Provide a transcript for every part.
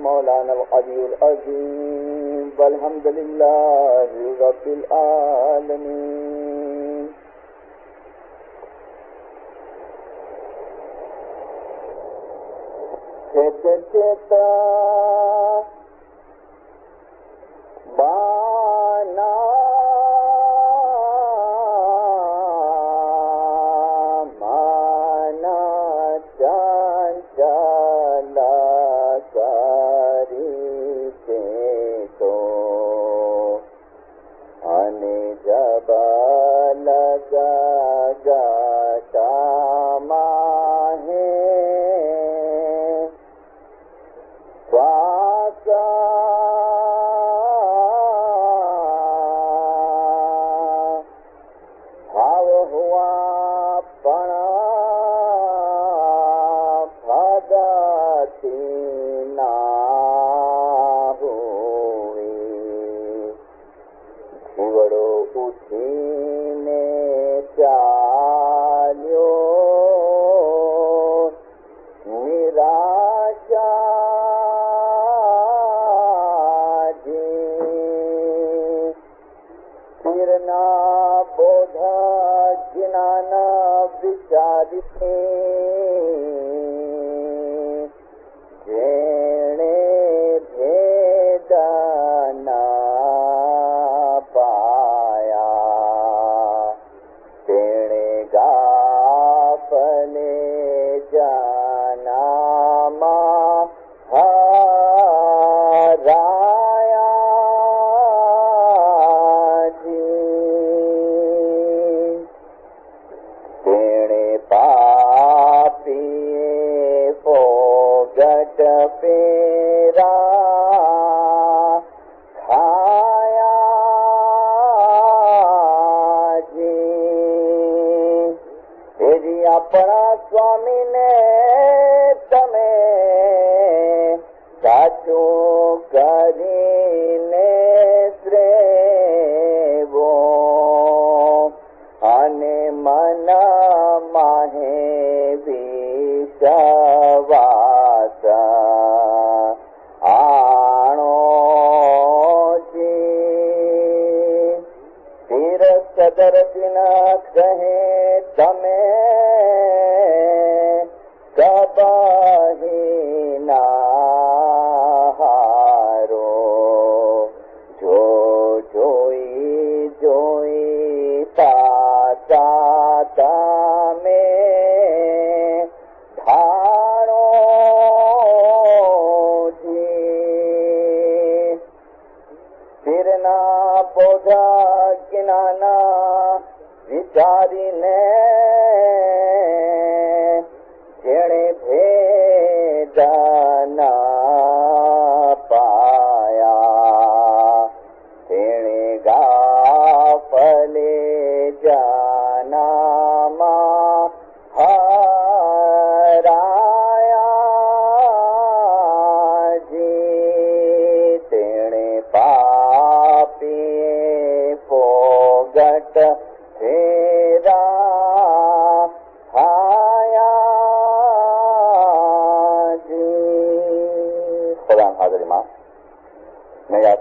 مولانا العلی العظیم والحمد للہ رب العالمین. چیتا بانا مانا چانچالا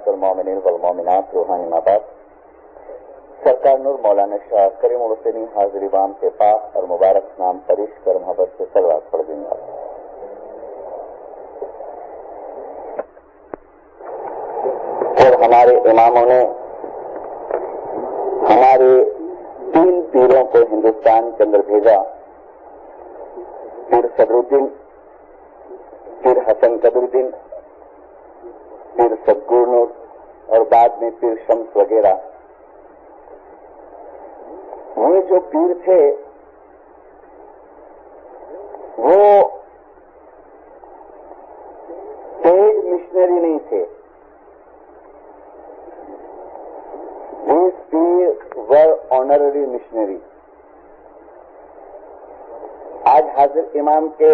المومنین والمومنات روحانی ماباد سرکار نور مولانا شاہ کریم الحسینی حاضری بام کے پاک اور مبارک نام پریش کر محبت سے صلوات پڑھ دیں گا. اور ہمارے اماموں نے ہمارے 3 پیروں کو ہندوستان کے اندر بھیجا. پیر صدر الدین پھر حسن قدردین، پھر سدگرنور اور بعد میں پیر شمس وغیرہ، یہ جو پیر تھے وہ پیڈ مشنری نہیں تھے. These peers were honorary missionaries. آج حاضر امام کے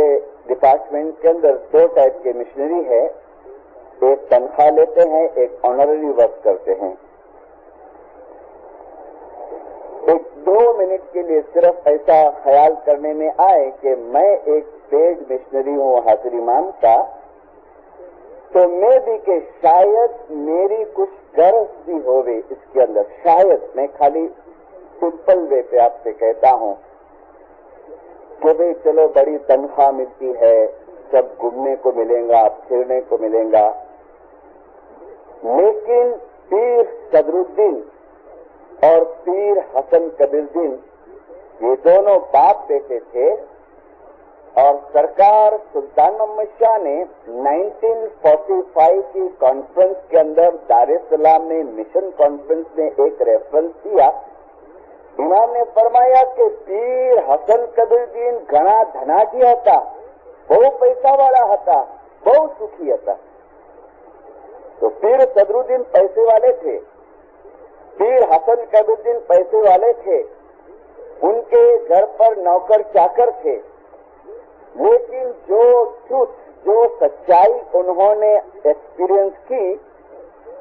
ڈپارٹمنٹ کے اندر دو ٹائپ کے مشنری ہے، ایک تنخواہ لیتے ہیں، ایک آنرری ورک کرتے ہیں. ایک 2 منٹ کے لیے صرف ایسا خیال کرنے میں آئے کہ میں ایک پیڈ مشنری ہوں حاضر امام کا، تو میں بھی کہ شاید میری کچھ غرض بھی ہوگی اس کے اندر. شاید میں خالی سمپل وے پہ آپ سے کہتا ہوں کہ بھئی چلو بڑی تنخواہ ملتی ہے، سب گھومنے کو ملے گا، پھرنے کو ملے گا، لیکن پیر صدرالدین اور پیر حسن قدردین یہ دونوں باپ بیٹے تھے، اور سرکار سلطان محمد شاہ نے 1945 کی کانفرنس کے اندر دار السلام میں مشن کانفرنس میں ایک ریفرنس دیا. امام نے فرمایا کہ پیر حسن قدردین گھنا دھناٹی تھا، بہت پیسہ والا تھا، بہت سکھی تھا. تو پیر صدرالدین پیسے والے تھے، پیر حسن قدردین پیسے والے تھے، ان کے گھر پر نوکر چاکر تھے، لیکن جو ٹروتھ، جو سچائی انہوں نے ایکسپیرئنس کی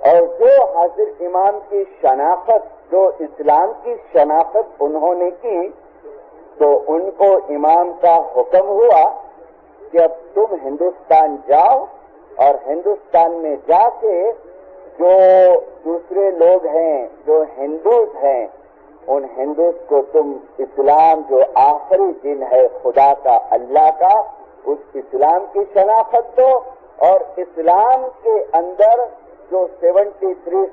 اور جو حاضر امام کی شناخت، جو اسلام کی شناخت انہوں نے کی، تو ان کو امام کا حکم ہوا کہ اب تم ہندوستان جاؤ اور ہندوستان میں جا کے جو دوسرے لوگ ہیں، جو ہندوز ہیں، ان ہندوز کو تم اسلام جو آخری دن ہے خدا کا، اللہ کا، اس اسلام کی شناخت دو. اور اسلام کے اندر جو 73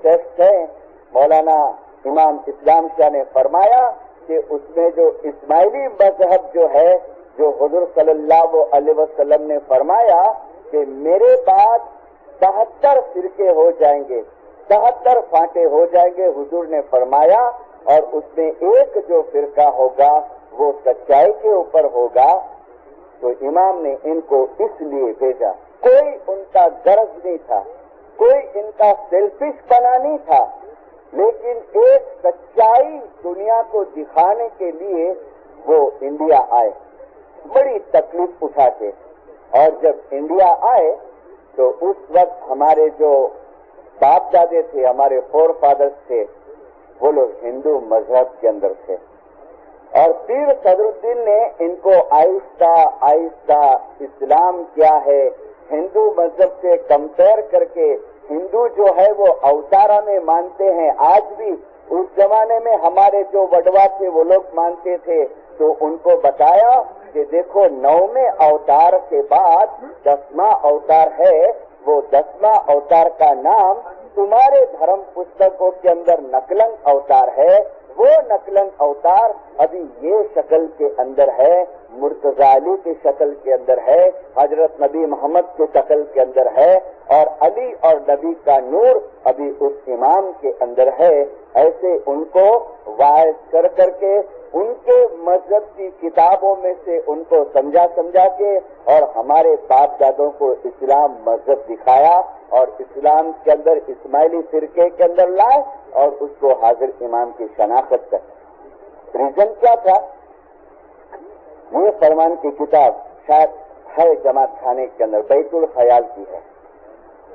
سیکٹس ہیں، مولانا امام اسلام شاہ نے فرمایا کہ اس میں جو اسماعیلی مذہب جو ہے، جو حضور صلی اللہ علیہ وسلم نے فرمایا کہ میرے بعد 72 فرقے ہو جائیں گے، 72 فانٹے ہو جائیں گے، حضور نے فرمایا، اور اس میں ایک جو فرقہ ہوگا وہ سچائی کے اوپر ہوگا. تو امام نے ان کو اس لیے بھیجا، کوئی ان کا غرض نہیں تھا، کوئی ان کا سیلفش بنا نہیں تھا، لیکن ایک سچائی دنیا کو دکھانے کے لیے وہ انڈیا آئے، بڑی تکلیف اٹھا کے. اور جب انڈیا آئے تو اس وقت ہمارے جو باپ دادے تھے، ہمارے فور فادرز تھے، وہ لوگ ہندو مذہب کے اندر تھے. اور پیر صدرالدین نے ان کو آہستہ آہستہ اسلام کیا ہے ہندو مذہب سے کمپیئر کر کے، ہندو جو ہے وہ اوتارا میں مانتے ہیں آج بھی، اس زمانے میں ہمارے جو وڈوا تھے وہ لوگ مانتے تھے. تو ان کو بتایا کہ دیکھو 9ویں اوتار کے بعد 10واں اوتار ہے، وہ 10واں اوتار کا نام تمہارے دھرم پستکوں کے اندر نکلن اوتار ہے. وہ نکلن اوتار ابھی یہ شکل کے اندر ہے، مرتضی علی کی شکل کے اندر ہے، حضرت نبی محمد کی شکل کے اندر ہے، اور علی اور نبی کا نور ابھی اس امام کے اندر ہے. ایسے ان کو واعظ کر کر کے ان کے مذہب کی کتابوں میں سے ان کو سمجھا کے اور ہمارے باپ دادوں کو اسلام مذہب دکھایا، اور اسلام کے اندر اسماعیلی فرقے کے اندر لائے اور اس کو حاضر امام کی شناخت کر. ریزن کیا تھا؟ یہ فرمان کی کتاب شاید ہے جماعت خانے کے اندر، بیت الخیال کی ہے،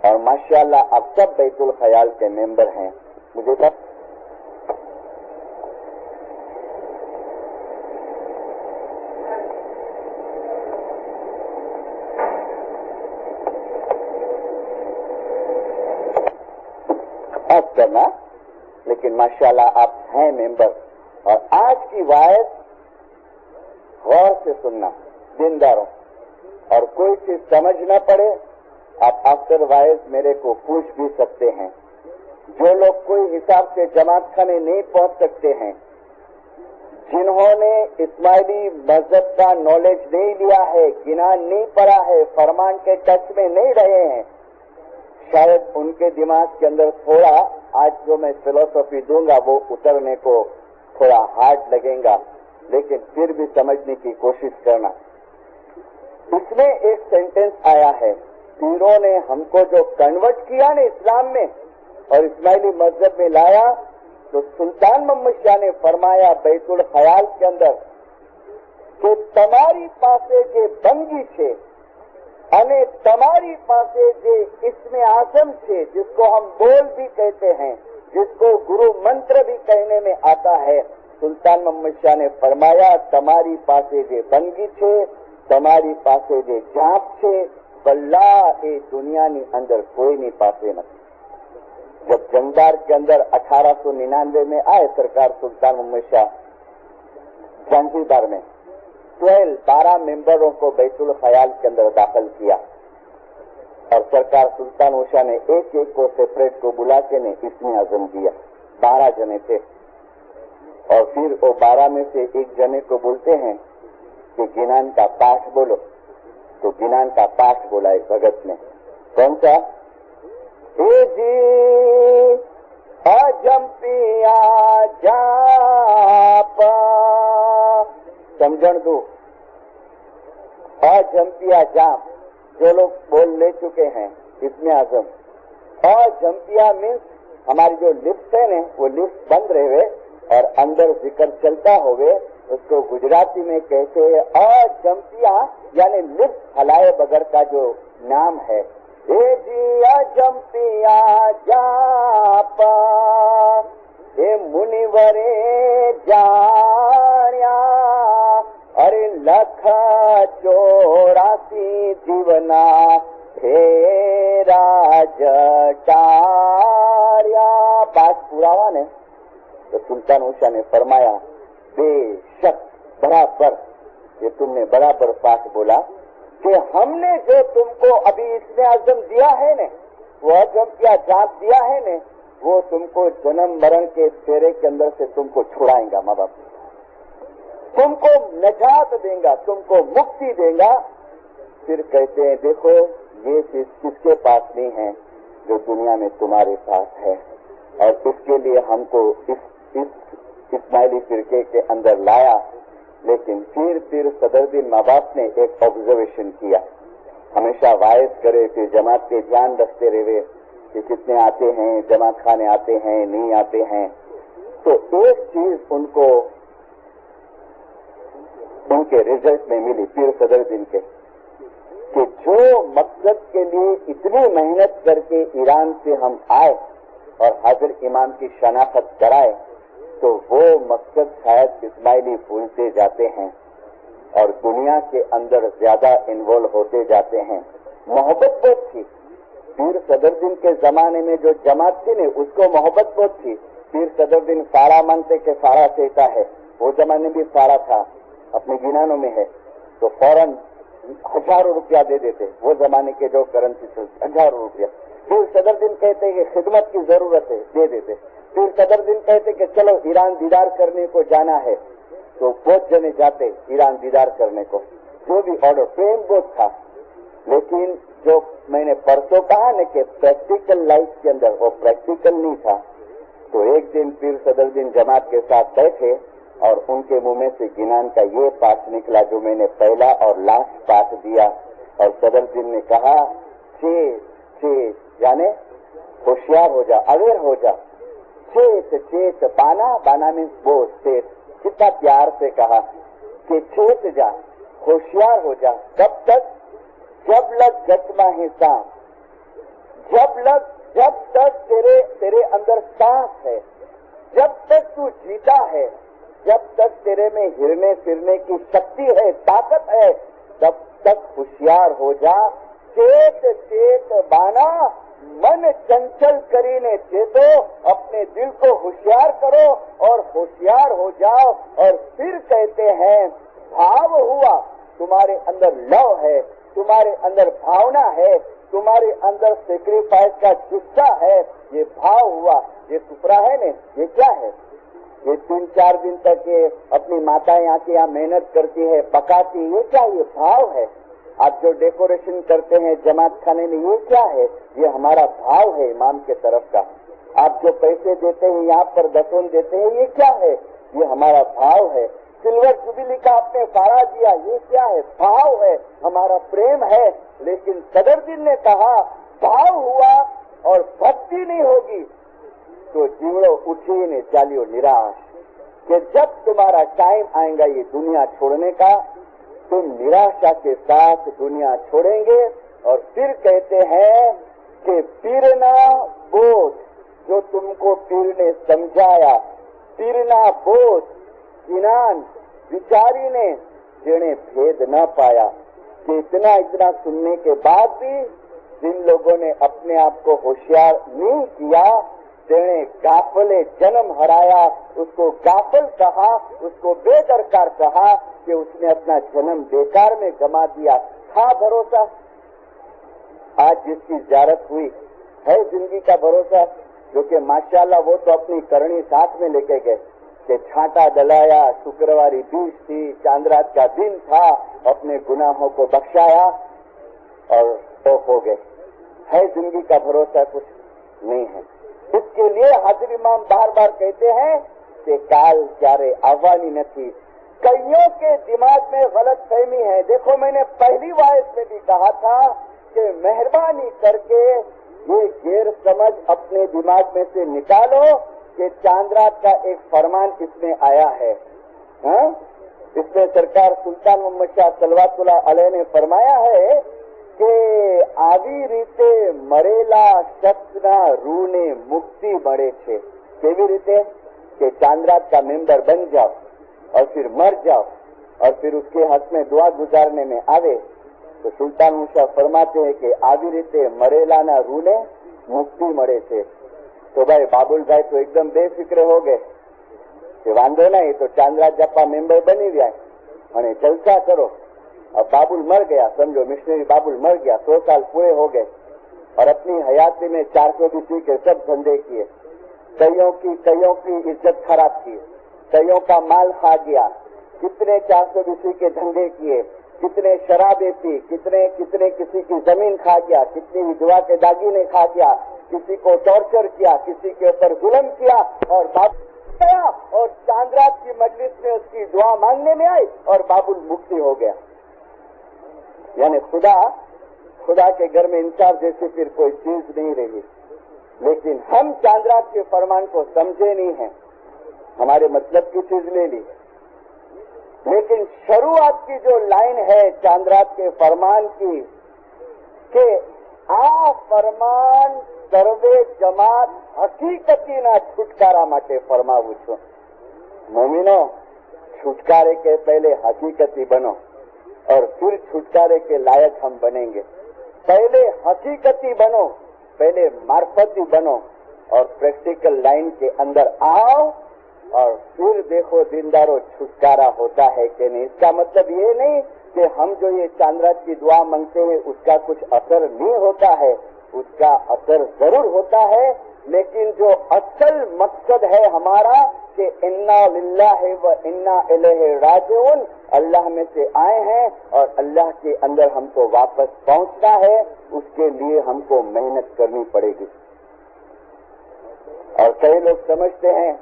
اور ماشاءاللہ اب سب بیت الخیال کے ممبر ہیں. مجھے بس کرنا، لیکن ماشاءاللہ آپ ہیں ممبر. اور آج کی وائز غور سے سننا دینداروں، اور کوئی چیز سمجھ نہ پڑے آپ آفٹر وائز میرے کو پوچھ بھی سکتے ہیں. جو لوگ کوئی حساب سے جماعت خانے نہیں پہنچ سکتے ہیں، जिन्होंने इस्माइली मजहब का नॉलेज नहीं लिया है, ज्ञान नहीं पढ़ा है, फरमान के टच में नहीं रहे हैं, शायद उनके दिमाग के अंदर थोड़ा आज जो मैं फिलोसॉफी दूंगा वो उतरने को थोड़ा हार्ड लगेगा, लेकिन फिर भी समझने की कोशिश करना। इसमें एक सेंटेंस आया है, पीरों ने हमको जो कन्वर्ट किया ना इस्लाम में और इस्माइली मजहब में लाया, तो सुल्तान मोहम्मद शाह ने फरमाया बैतुल ख्याल के अंदर कि તમારી પાસે જે બંગી છે અને તમારી પાસે જે इसमें आजम છે, जिसको हम बोल भी कहते हैं, जिसको गुरु मंत्र भी कहने में आता है, सुल्तान मोहम्मद शाह ने फरमाया તમારી પાસે જે બંગી છે, તમારી પાસે જે જાપ છે, વલ્લાહ એ દુનિયાની અંદર કોઈની પાસે નથી। जब जंगदार के अंदर 1899 में आए सरकार सुल्तान मोहम्मद शाह जांजीबार में 12 मेंबरों को बैतुल ख्याल के अंदर दाखिल किया और सरकार सुल्तान मोहम्मद शाह ने एक एक को सेपरेट को बुला के ने इसमें आजम दिया। 12 जने थे और फिर वो 12 में से एक जने को बोलते हैं कि गिनान का पाठ बोलो, तो गिनान का पाठ बोला एक भगत ने। कौन सा? ए जी अजम्पिया जाप, समझण दो, अजम्पिया जाप जो लोग बोल ले चुके हैं इसमें आजम। अजम्पिया मीन्स हमारी जो लिप्स है ना वो लिप्स बंद रहे और अंदर जिक्र चलता होवे, उसको गुजराती में कहते हैं अजम्पिया, यानी लिप्स हलाए बगैर का जो नाम है। ए जी अजम्पिया जाप ए मुनिवरे जाण्या, अरे लख 84 जीवना फेरा जटार्या। पाठ पूरा हुआ ने तो सुल्तान उषा ने फरमाया बेशक बराबर, ये तुमने बराबर पाठ बोला कि हमने जो तुमको अभी इसमें आजम दिया है ने, वो आजम क्या जाप दिया है ने, वो तुमको जन्म मरण के फेरे के अंदर से तुमको छुड़ाएगा, माँ बाप तुमको नजात देगा, तुमको मुक्ति देगा। फिर कहते हैं देखो ये चीज किसके पास नहीं है जो दुनिया में तुम्हारे पास है, और इसके लिए हमको इस इस्माइली फिरके के अंदर लाया। लेकिन फिर सदरुद्दीन माँ बाप ने एक ऑब्जर्वेशन किया, हमेशा वायस करे, फिर जमात के ध्यान रखते रहे कि कितने आते हैं, जमात खाने आते हैं नहीं आते हैं। तो एक चीज उनको उनके रिजल्ट में मिली पीर सदरुद्दीन के, कि जो मकसद के लिए इतनी मेहनत करके ईरान से हम आए और हाजिर इमाम की शनाख्त कराए, तो वो मकसद शायद इस्माइली भूलते जाते हैं और दुनिया के अंदर ज्यादा इन्वॉल्व होते जाते हैं। मोहब्बत बहुत थी पीर सदरुद्दीन के जमाने में, जो जमात थी ने उसको मोहब्बत बहुत थी। पीर सदरुद्दीन फाड़ा मानते के फाड़ा कहता है, वो जमाने भी फाड़ा था, अपने गिनानों में है, तो फौरन हजारों रुपया दे देते, वो जमाने के जो करेंसी चलती हजारों रुपया। फिर सदरुद्दीन कहते कि खिदमत की जरूरत है, दे देते। फिर सदरुद्दीन कहते कि चलो ईरान दीदार करने को जाना है, तो बहुत जने जाते ईरान दीदार करने को, जो भी ऑर्डर, प्रेम बहुत था। लेकिन जो मैंने परसों कहा न कि प्रैक्टिकल लाइफ के अंदर वो प्रैक्टिकल नहीं था। तो एक दिन फिर सदरुद्दीन जमात के साथ बैठे और उनके मुंह में से गिनान का ये पाठ निकला जो मैंने पहला और लास्ट पाठ दिया, और सदरुद्दीन ने कहा चेत यानी होशियार हो जा, अवेयर हो जा, चेत बाना मीन्स बोझ, चेत, कितना प्यार से कहा कि चेत जा, होशियार हो जा। कब तक? जब लग जख्मा है सांस, जब तक तेरे अंदर सांस है, जब तक तू जीता है, जब तक तेरे में हिरने फिरने की शक्ति है, ताकत है, तब तक होशियार हो जा। चेत बाना, मन चंचल करीने चेतो, अपने दिल को होशियार करो और होशियार हो जाओ। और फिर कहते हैं भाव हुआ, तुम्हारे अंदर लव है, तुम्हारे अंदर भावना है, तुम्हारे अंदर सेक्रीफाइस का जुस्सा है, ये भाव हुआ, ये सुपरा है ने, ये क्या है? ये 3-4 दिन तक ये अपनी माताएं आके यहाँ मेहनत करती है, पकाती, ये क्या, ये भाव है? आप जो डेकोरेशन करते हैं जमात खाने में, ये क्या है? ये हमारा भाव है इमाम के तरफ का। आप जो पैसे देते हैं यहाँ पर दसों देते हैं, ये क्या है? ये हमारा भाव है। सिल्वर जुबिली का आपने फाड़ा दिया, ये क्या है? भाव है, हमारा प्रेम है। लेकिन सदरुद्दीन ने कहा भाव हुआ और भक्ति नहीं होगी तो जीवड़ो उठी ने चालियो निराश, कि जब तुम्हारा टाइम आएगा ये दुनिया छोड़ने का, तुम निराशा के साथ दुनिया छोड़ेंगे। और फिर कहते हैं कि पीरना बोध, जो तुमको पीर ने समझाया, पीरना बोध जिनान विचारी ने जिन्हें भेद न पाया, कि इतना सुनने के बाद भी जिन लोगों ने अपने आप को होशियार नहीं किया, तेने गाफले जन्म हराया, उसको गाफल कहा, उसको बेदरकार कहा कि उसने अपना जन्म बेकार में गमा दिया। था भरोसा, आज जिसकी ज़ियारत हुई है जिंदगी का भरोसा, जो कि माशाल्लाह वो तो अपनी करनी साथ में लेके गए कि छांटा डलाया, शुक्रवारी बीज थी, चांद रात का दिन था, अपने गुनाहों को बख्शाया और तो हो गए। है जिंदगी का भरोसा कुछ नहीं है। इसके लिए हाजिर इमाम बार बार कहते हैं कि काल क्यारे आवानी नहीं। कईयों के दिमाग में गलत फहमी है। देखो, मैंने पहली वायस में भी कहा था कि मेहरबानी करके ये गैर समझ अपने दिमाग में से निकालो कि चांद रात का एक फरमान इसमें आया है। हाँ? इसमें सरकार सुल्तान मोहम्मद शाह सलवातुल्लाह अलैह ने फरमाया है कि આવી રીતે મરેલા શખ્સના રૂને મુક્તિ મળે છે। કેવી રીતે? कि चांद रात का मेंबर बन जाओ और फिर मर जाओ और फिर उसके हक में दुआ गुजारने में आवे तो सुल्तान मुशाह फरमाते हैं कि આવી રીતે મરેલાના રૂને મુક્તિ મળે છે। तो भाई बाबुल भाई तो एकदम बेफिक्र हो गए कि वांधो नहीं, तो चांद रात जप्पा मेंबर बनी गया और जलसा करो। अब बाबुल मर गया, समझो मिशनरी बाबुल मर गया, 100 साल पूरे हो गए और अपनी हयाती में 400 बीसी के सब धंधे किए, कईयों की इज्जत खराब की, कईयों का माल खा गया, कितने 400 बीसी के धंधे किए, कितने शराबें पी, कितने किसी की जमीन खा गया, कितनी विधवा के दागीने खा गया, किसी को टॉर्चर किया, किसी के ऊपर जुल्म किया और बाबुल गया और चांद रात की मजलिस में उसकी दुआ मांगने में आई और बाबुल मुक्ति हो गया। यानी खुदा के घर में इंसाफ जैसी फिर कोई चीज नहीं रही। लेकिन हम चांद रात के फरमान को समझे नहीं है, हमारे मतलब की चीज ले ली। लेकिन शुरुआत की जो लाइन है चांद रात के फरमान की कि आ फरमान सर्वे जमात हकीकतीना छुटकारा माटे फरमावुं छुं। मोमिनो, छुटकारे के पहले हकीकती बनो और फिर छुटकारे के लायक हम बनेंगे। पहले हकीकती बनो, पहले मार्फती बनो और प्रैक्टिकल लाइन के अंदर आओ और फिर देखो दीनदारों छुटकारा होता है कि नहीं। इसका मतलब ये नहीं कि हम जो ये चांद रात की दुआ मांगते हैं उसका कुछ असर नहीं होता है, उसका असर जरूर होता है। लेकिन जो असल मकसद है हमारा कि इन्ना लिल्लाहि व इन्ना इलैहि राजिऊन, अल्लाह में से आए हैं और अल्लाह के अंदर हमको वापस पहुंचना है, उसके लिए हमको मेहनत करनी पड़ेगी। और कई लोग समझते हैं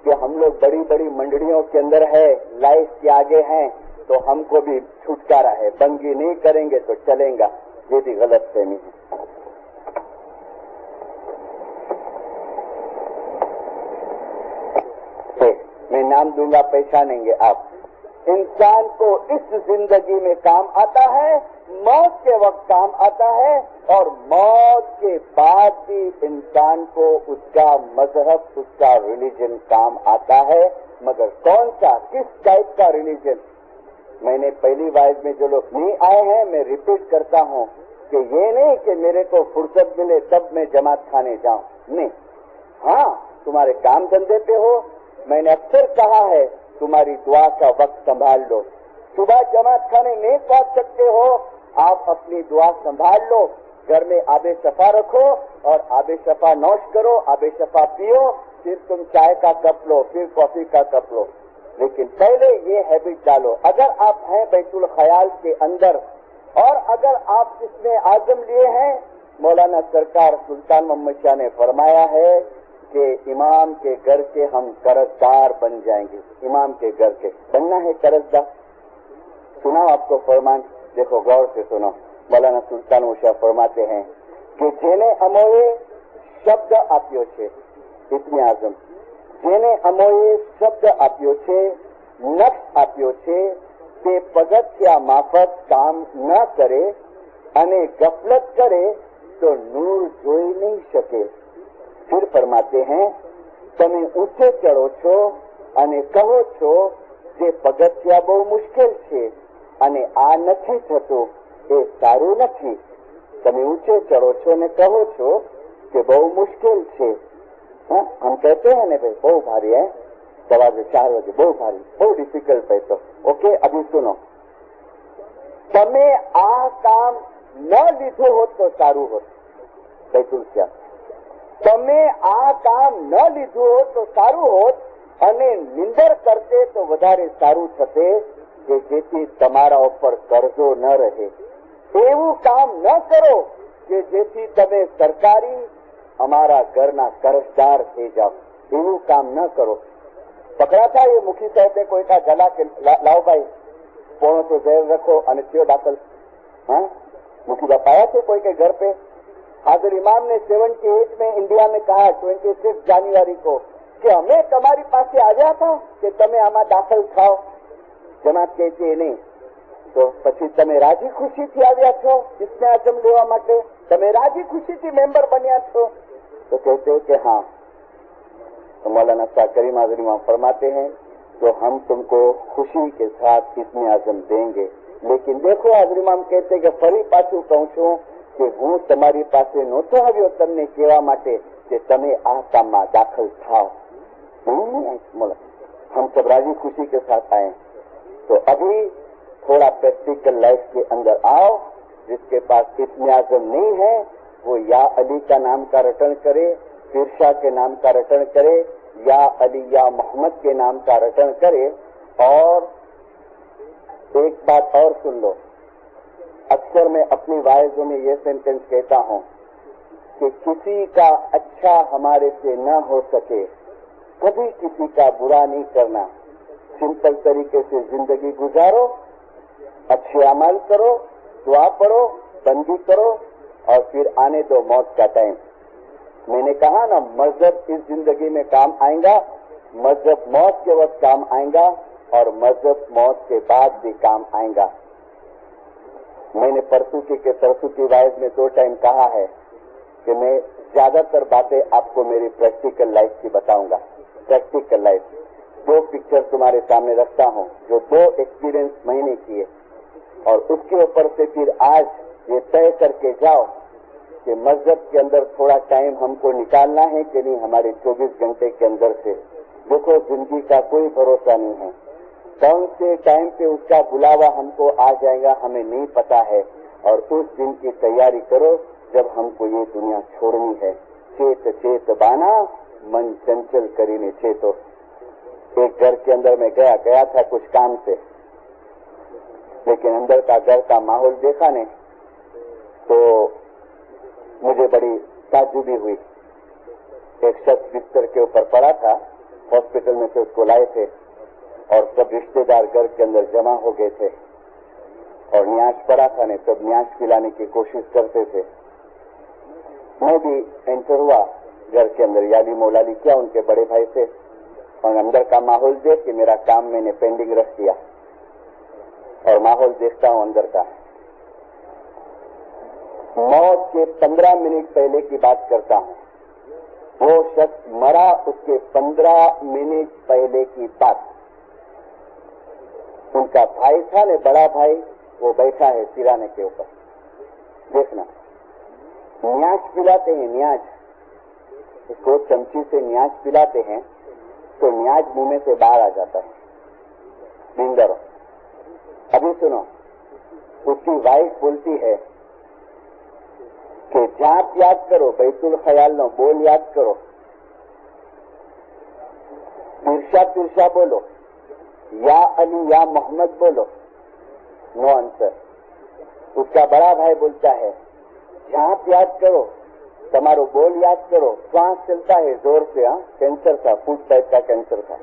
कि हम लोग बड़ी बड़ी मंडलियों के अंदर है, लाइफ के आगे हैं, तो हमको भी छुटकारा है, बंगी नहीं करेंगे तो चलेगा। ये भी गलत फहमी है। मैं नाम दूंगा, पहचानेंगे आप। इंसान को इस जिंदगी में काम आता है, मौत के वक्त काम आता है और मौत के बाद भी इंसान को उसका मजहब, उसका रिलीजन काम आता है। मगर कौन सा, किस टाइप का रिलीजन? मैंने पहली वाइज में जो लोग नहीं आए हैं, मैं रिपीट करता हूं कि ये नहीं कि मेरे को फुर्सत मिले तब मैं जमात खाने जाऊं, नहीं। हाँ, तुम्हारे काम धंधे पे हो, मैंने अक्सर कहा है तुम्हारी दुआ का वक्त संभाल लो। सुबह जमात खाने नहीं पहुंच सकते हो, आप अपनी दुआ संभाल लो, घर में आबे शफा रखो और आबे शफा नौश करो, आबे शफा पियो फिर तुम चाय का कप लो, फिर कॉफी का कप लो, लेकिन पहले ये हैबिट डालो। अगर आप हैं बैतुल ख्याल के अंदर और अगर आप इसमें आज़म लिए हैं, मौलाना सरकार सुल्तान मोहम्मद शाह ने फरमाया है कि इमाम के घर के हम कर्जदार बन जाएंगे। इमाम के घर के बनना है कर्जदार। सुनाओ आपको फरमान, देखो गौर से सुनो। मौलाना सुल्तान शाह फरमाते हैं कि जेने अमोए शब्द आप्यो छे, इतने आजम जेने अमोए शब्द आप्यो छे, नक्श आप्यो छे, તે પગથિયા માફક કામ ન કરે અને ગફલત કરે તો નૂર જોઈ નહીં શકે। फिर फरमाते हैं તમે ઊંચે ચડો છો અને કહો છો જે પગથિયા બહુ મુશ્કેલ છે અને આ નથી થતું, એ સારું નથી। તમે ઊંચે ચડો છો અને કહો છો કે બહુ મુશ્કેલ છે। हम कहते हैं ना भाई बहुत भारी है, सवार 4 बजे बहुत भारी, बहुत डिफिकल्ट है। तो ओके, अभी सुनो, તમે આ કામ ન લીધું હોત તો સારું હોત। बैतुल क्या તમે આ કામ ન લીધું હોત તો સારું હોત અને નિંદર કરતે તો વધારે સારું થતે કે જેથી તમારા ઉપર કરજો ન રહે। એવું કામ ન કરો કે જેથી તમે સરકારી અમારા ઘરના कर्जदार થઈ જાઓ। એવું કામ ન કરો। पकड़ा था ये मुखी साहब ने कोई का गला के लाओ भाई पोणो तो जहर रखो અને થયો दाखिल। हाँ, मुखी बाप आया थे कोई के घर पे। हाजिर इमाम ने 78 में इंडिया में कहा 26 जान्युआरी को कि हमें तुम्हारी पास આવ્યા था कि તમે આમાં દાખલ થાઓ। જમાત કહે છે નહીં તો પછી તમે રાજી ખુશીથી આવ્યા છો ઇસ્મે આઝમ લેવા માટે, તમે રાજી ખુશીથી મેમ્બર બન્યા છો? तो कहते कि हाँ। तो मौलाना शाह करीम आज़री फरमाते हैं तो हम तुमको खुशी के साथ इसमें आज़म देंगे, लेकिन देखो हाज़री इमाम कहते कि फरी पाछू कहूं छूं कि हूँ तमारी पासे नहोतो આવ્યો તમને કહેવા માટે કે તમે આ કામમાં દાખલ થાઓ। हम सब राजी खुशी के साथ आए। तो अभी थोड़ा प्रैक्टिकल लाइफ के अंदर आओ। जिसके पास इसमें आज़म नहीं है वो या अली का नाम का रटन करे, फिरशाह के नाम का रटन करे, या अली या मोहम्मद के नाम का रटन करे। और एक बात और सुन लो, अक्सर मैं अपनी वाइजों में ये सेंटेंस कहता हूं कि किसी का अच्छा हमारे से न हो सके, कभी किसी का बुरा नहीं करना। सिंपल तरीके से जिंदगी गुजारो, अच्छे अमल करो, दुआ पढ़ो, बंदी करो और फिर आने दो मौत का टाइम। मैंने कहा ना, मजहब इस जिंदगी में काम आएगा, मजहब मौत के वक्त काम आएगा और मजहब मौत के बाद भी काम आएगा। मैंने परसों के तरसों की वाइज में 2 टाइम कहा है कि मैं ज्यादातर बातें आपको मेरी प्रैक्टिकल लाइफ की बताऊंगा। प्रैक्टिकल लाइफ 2 पिक्चर तुम्हारे सामने रखता हूं जो 2 एक्सपीरियंस मैंने किए, और उसके ऊपर से फिर आज ये तय करके जाओ कि मस्जिद के अंदर थोड़ा टाइम हमको निकालना है कि नहीं हमारे 24 घंटे के अंदर से। देखो जिंदगी का कोई भरोसा नहीं है, कौन से टाइम पे उसका बुलावा हमको आ जाएगा हमें नहीं पता है। और उस दिन की तैयारी करो जब हमको ये दुनिया छोड़नी है। चेत चेत बाना मन चंचल करीने चेतो। एक घर के अंदर मैं गया था कुछ काम से, लेकिन अंदर का घर का माहौल देखा ने तो मुझे बड़ी ताज्जुबी हुई। एक शख्स बिस्तर के ऊपर पड़ा था, हॉस्पिटल में से उसको लाए थे और सब रिश्तेदार घर के अंदर जमा हो गए थे और न्याज पड़ा था ने सब न्याज पिलाने की कोशिश करते थे। मैं भी एंटर हुआ घर के अंदर, याली मौलाली किया उनके बड़े भाई से, और अंदर का माहौल देख के मेरा काम मैंने पेंडिंग रख दिया और माहौल देखता हूं अंदर का। मौत के 15 मिनट पहले की बात करता हूं, वो शख्स मरा उसके 15 मिनट पहले की बात। उनका भाई था ने बड़ा भाई, वो बैठा है सिराने के ऊपर। देखना, न्याज पिलाते हैं, न्याज, उसको चमची से न्याज पिलाते हैं तो न्याज मुंह में से बाहर आ जाता है। नींदर अभी सुनो, उसकी वाइफ बोलती है कि जाप याद करो, बैतुल ख्याल नो बोल याद करो तिरछा बोलो, या अली या मोहम्मद बोलो, नो आंसर। उसका बड़ा भाई बोलता है झांप याद करो, તમારો બોલ યાદ કરો, श्वास चलता है जोर से, हाँ कैंसर था, फूड टाइप का कैंसर था,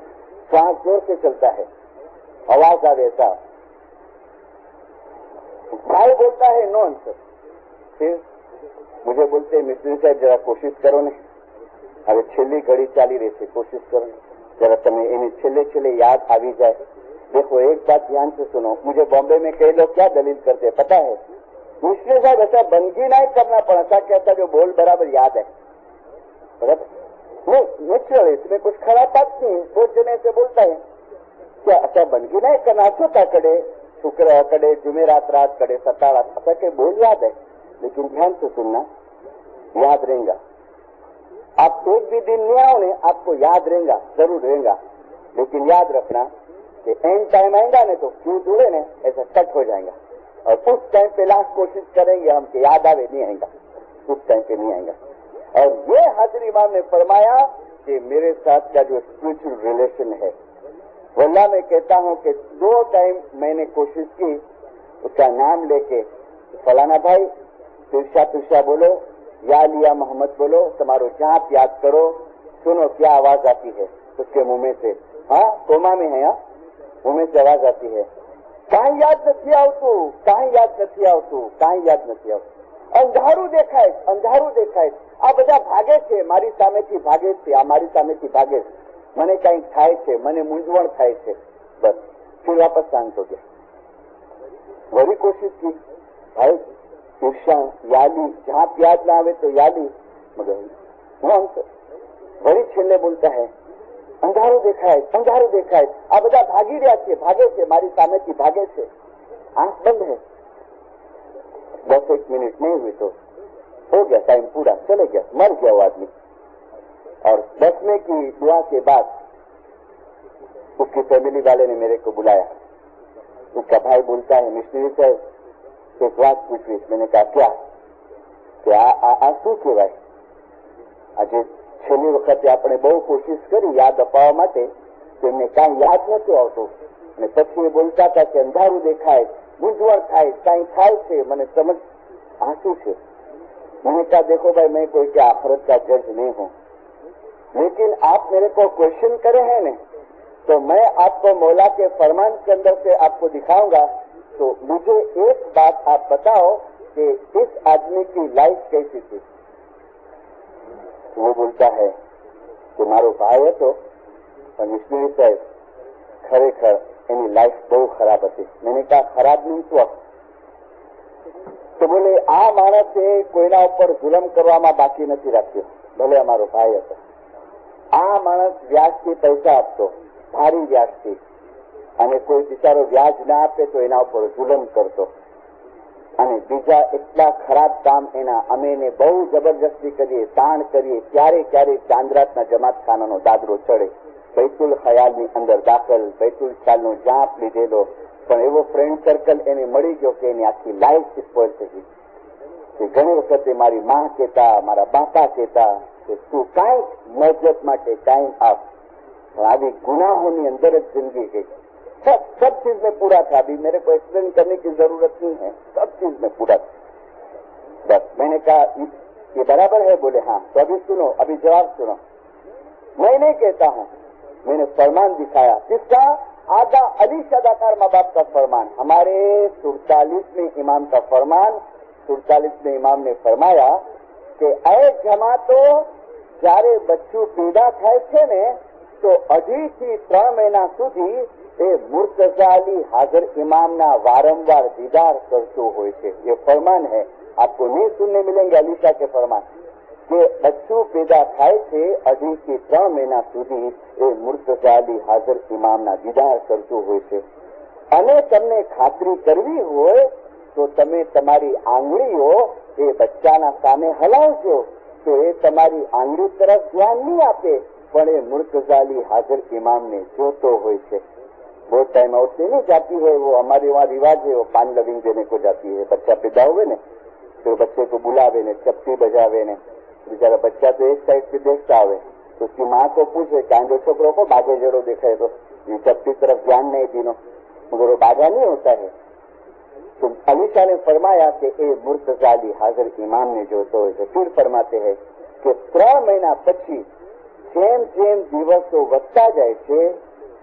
श्वास जोर से चलता है, आवाज आ ऐसा। भाई बोलता है नो आंसर। फिर मुझे बोलते मिस्त्री साहब जरा कोशिश करो ने, હવે છેલ્લી ઘડી ચાલી રહી છે, कोशिश करो जरा તમે એની છેલ્લે याद આવી जाए। देखो एक बात ध्यान से सुनो, मुझे बॉम्बे में कई लोग क्या दलील करते पता है, मिस्त्री साहब ऐसा बनगी नहीं करना पड़ा था कि ऐसा जो बोल बराबर याद है, बराबर नहीं, नेचुरल, इसमें कुछ खराब बात नहीं। बहुत जने से बोलता है क्या अच्छा बनगी नहीं करना, छोटा कड़े शुक्र कड़े जुमेरात रात कड़े सतारा, ऐसा के बोल याद है। लेकिन ध्यान से सुनना, याद रहेगा। आप एक भी दिन नहीं आओ ने, आपको याद रहेगा, जरूर रहेगा। लेकिन याद रखना कि एंड टाइम आएगा ने तो क्यों जुड़े ने ऐसा कट हो जाएगा, और उस टाइम पे लास्ट कोशिश करेंगे हम कि याद आवे, नहीं आएगा, उस टाइम पे नहीं आएगा। और ये हाजिर इमाम ने फरमाया कि मेरे साथ का जो स्पिरिचुअल रिलेशन है, वल्लाह मैं कहता हूं कि 2 टाइम मैंने कोशिश की उसका नाम लेके, फलाना भाई तिरछा बोलो, या लिया मोहम्मद बोलो, तुम्हारो जाप याद करो, सुनो क्या आवाज आती है उसके मुंह में से, हाँ कोमा में है, मुंह में से आवाज आती है, કાંઈ યાદ નથી આવતું, કાંઈ યાદ નથી આવતું, કાંઈ યાદ નથી આવતું, અંધારું દેખાય, અંધારું દેખાય, આ બધા ભાગે છે, મારી સામેથી ભાગે છે, આ મારી સામેથી ભાગે છે, મને કંઈક થાય છે, મને મૂંઝવણ થાય છે, બસ फिर वापस शांत हो गया। वही कोशिश की भाई ईर्षा याली, जहां याद ना आवे तो याली, मगर वही छेल्ले बोलता है અંધારું દેખાય, અંધારું દેખાય, આ બધા ભાગી રહ્યા છે, ભાગે છે, મારી સામેથી ભાગે છે, આંખ બંધ है। 10-1 मिनट नहीं हुई तो हो गया, टाइम पूरा चले गया, मर गया वो आदमी। और 10वें की दुआ के बाद उसकी फैमिली वाले ने मेरे को बुलाया। उसका भाई बोलता है मिस्त्री साहब एक बात पूछी। मैंने कहा क्या? आ શું કહેવાય? આજે છેલ્લી વખતે આપણે બહુ કોશિશ કરી યાદ અપાવવા માટે, તેમને કાંઈ યાદ નતું આવતું, અને પછી એ બોલતા હતા કે અંધારું દેખાય, મૂંઝવણ થાય, કાંઈ થાય છે, મને સમજ આ શું છે? मैंने कहा देखो भाई मैं कोई क्या आखिरत का जज नहीं हूँ, लेकिन आप मेरे को क्वेश्चन करे हैं ना, तो मैं आपको मौला के फरमान के अंदर से आपको दिखाऊंगा। तो मुझे एक बात आप बताओ कि इस आदमी की लाइफ कैसी थी? वो बोलता है कि मारो भाई है तो मिस्त्री साहब खरेखर એની લાઈફ બહુ ખરાબ હતી। मैंने कहा खराब नहीं तो તો બોલે આ માણસે કોઈના ઉપર જુલમ કરવામાં બાકી નથી રાખ્યો, ભલે અમારો ભાઈ હતો। આ માણસ વ્યાજથી પૈસા આપતો, ભારી વ્યાજથી, અને કોઈ બિચારો વ્યાજ ના આપે તો એના ઉપર જુલમ કરતો, અને બીજા એટલા ખરાબ કામ એના અમે એને બહુ જબરજસ્તી કરીએ, તાણ કરીએ, ક્યારે ચાંદરાતના જમાતખાનાનો દાદરો ચડે, बैतुल ख्यालની અંદર દાખલ, बैतुल ખ્યાલનો જાપ લીધેલો, પણ એવો ફ્રેન્ડ સર્કલ એને મળી ગયો કે એની આખી લાઈફ સ્પોઇલ થઈ ગઈ। કે ઘણી વખતે મારી માં કહેતા, મારા બાપા કહેતા કે તું કાંઈ મજત માટે કાંઈ આપ, પણ આવી ગુનાહોની અંદર જ जिंदगी गई। सब चीज में पूरा था, अभी मेरे को एक्सप्लेन करने की जरूरत नहीं है, सब चीज में पूरा था। बस मैंने कहा ये बराबर है? बोले हाँ। तो अभी सुनो, अभी जवाब सुनो। मैं नहीं कहता हूँ, मैंने फरमान दिखाया। किसका? आगा अली सदाकार माँ बाप का फरमान, हमारे 47वें इमाम का फरमान। 47वें इमाम ने फरमाया कि ऐ जमातो જ્યારે બચ્ચું પેદા થાય છે ને તો 2.5 થી 3 મહિના સુધી એ મુર્તઝા અલી હાજર इमामना वारंवार दीदार करतो હોય છે। ये फरमान है, आपको नहीं सुनने मिलेंगे अली शाह के फरमान કે બચ્ચું પેદા થાય છે 2.5 થી 3 મહિના સુધી એ મુર્તઝા અલી હાજર इमामना दीदार करतो હોય છે। અને તમને ખાતરી કરવી હોય તો તમે તમારી આંગળીઓ એ બચ્ચાના સામે હલાવજો तो ये तुम्हारी आंगली तरफ ध्यान नहीं आपे, पर ये मुर्तज़ा अली हाजिर इमाम ने जोतो हुए छे। बहुत टाइम आउट से नहीं जाती है, वो हमारे वहाँ रिवाज है, वो पान लविंग देने को जाती है। बच्चा पैदा हुए ने तो बच्चे को बुलावे ने, चप्पी बजावे ने, बेचारा बच्चा तो एक साइड पे देखता हुए, तो उसकी माँ को पूछे कांजो छोकरो को बागे जड़ो देखे तो ये सबकी तरफ ध्यान नहीं तीनों, मगर वो बागा नहीं होता है। तो अलीशा ने फरमाया कि ए मुर्तजाली हाजिर इमाम ने जो तो फिर फरमाते हैं कि 3 મહિના પછી જેમ જેમ દિવસો વધતા જાય છે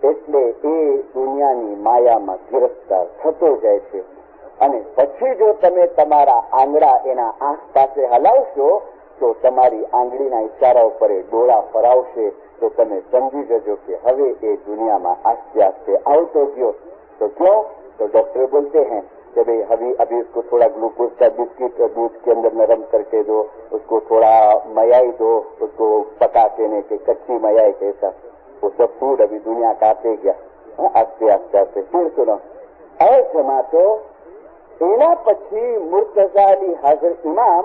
એટલે એ દુનિયાની માયામાં ગિરફ્તાર થતો જાય છે અને પછી જો તમે તમારા આંગળા એના આંખ પાસે હલાવશો તો તમારી આંગળીના ઇશારા ઉપર એ ડોળા ફરાવશે તો તમે સમજી જજો કે હવે એ દુનિયામાં આસ્તે આસ્તે આવતો ગયો। तो क्यों? तो डॉक्टर बोलते हैं कि भाई अभी उसको थोड़ा ग्लूकोज का बिस्किट दूध के अंदर नरम करके दो, उसको थोड़ा मलाई दो, उसको पका के ने के कच्ची मलाई कैसा, वो सब फूड अभी दुनिया काटे गया आस्ते आस्ते आस्ते। फिर सुनो और जमा तो एना पछी मुर्तजाली हाजिर इमाम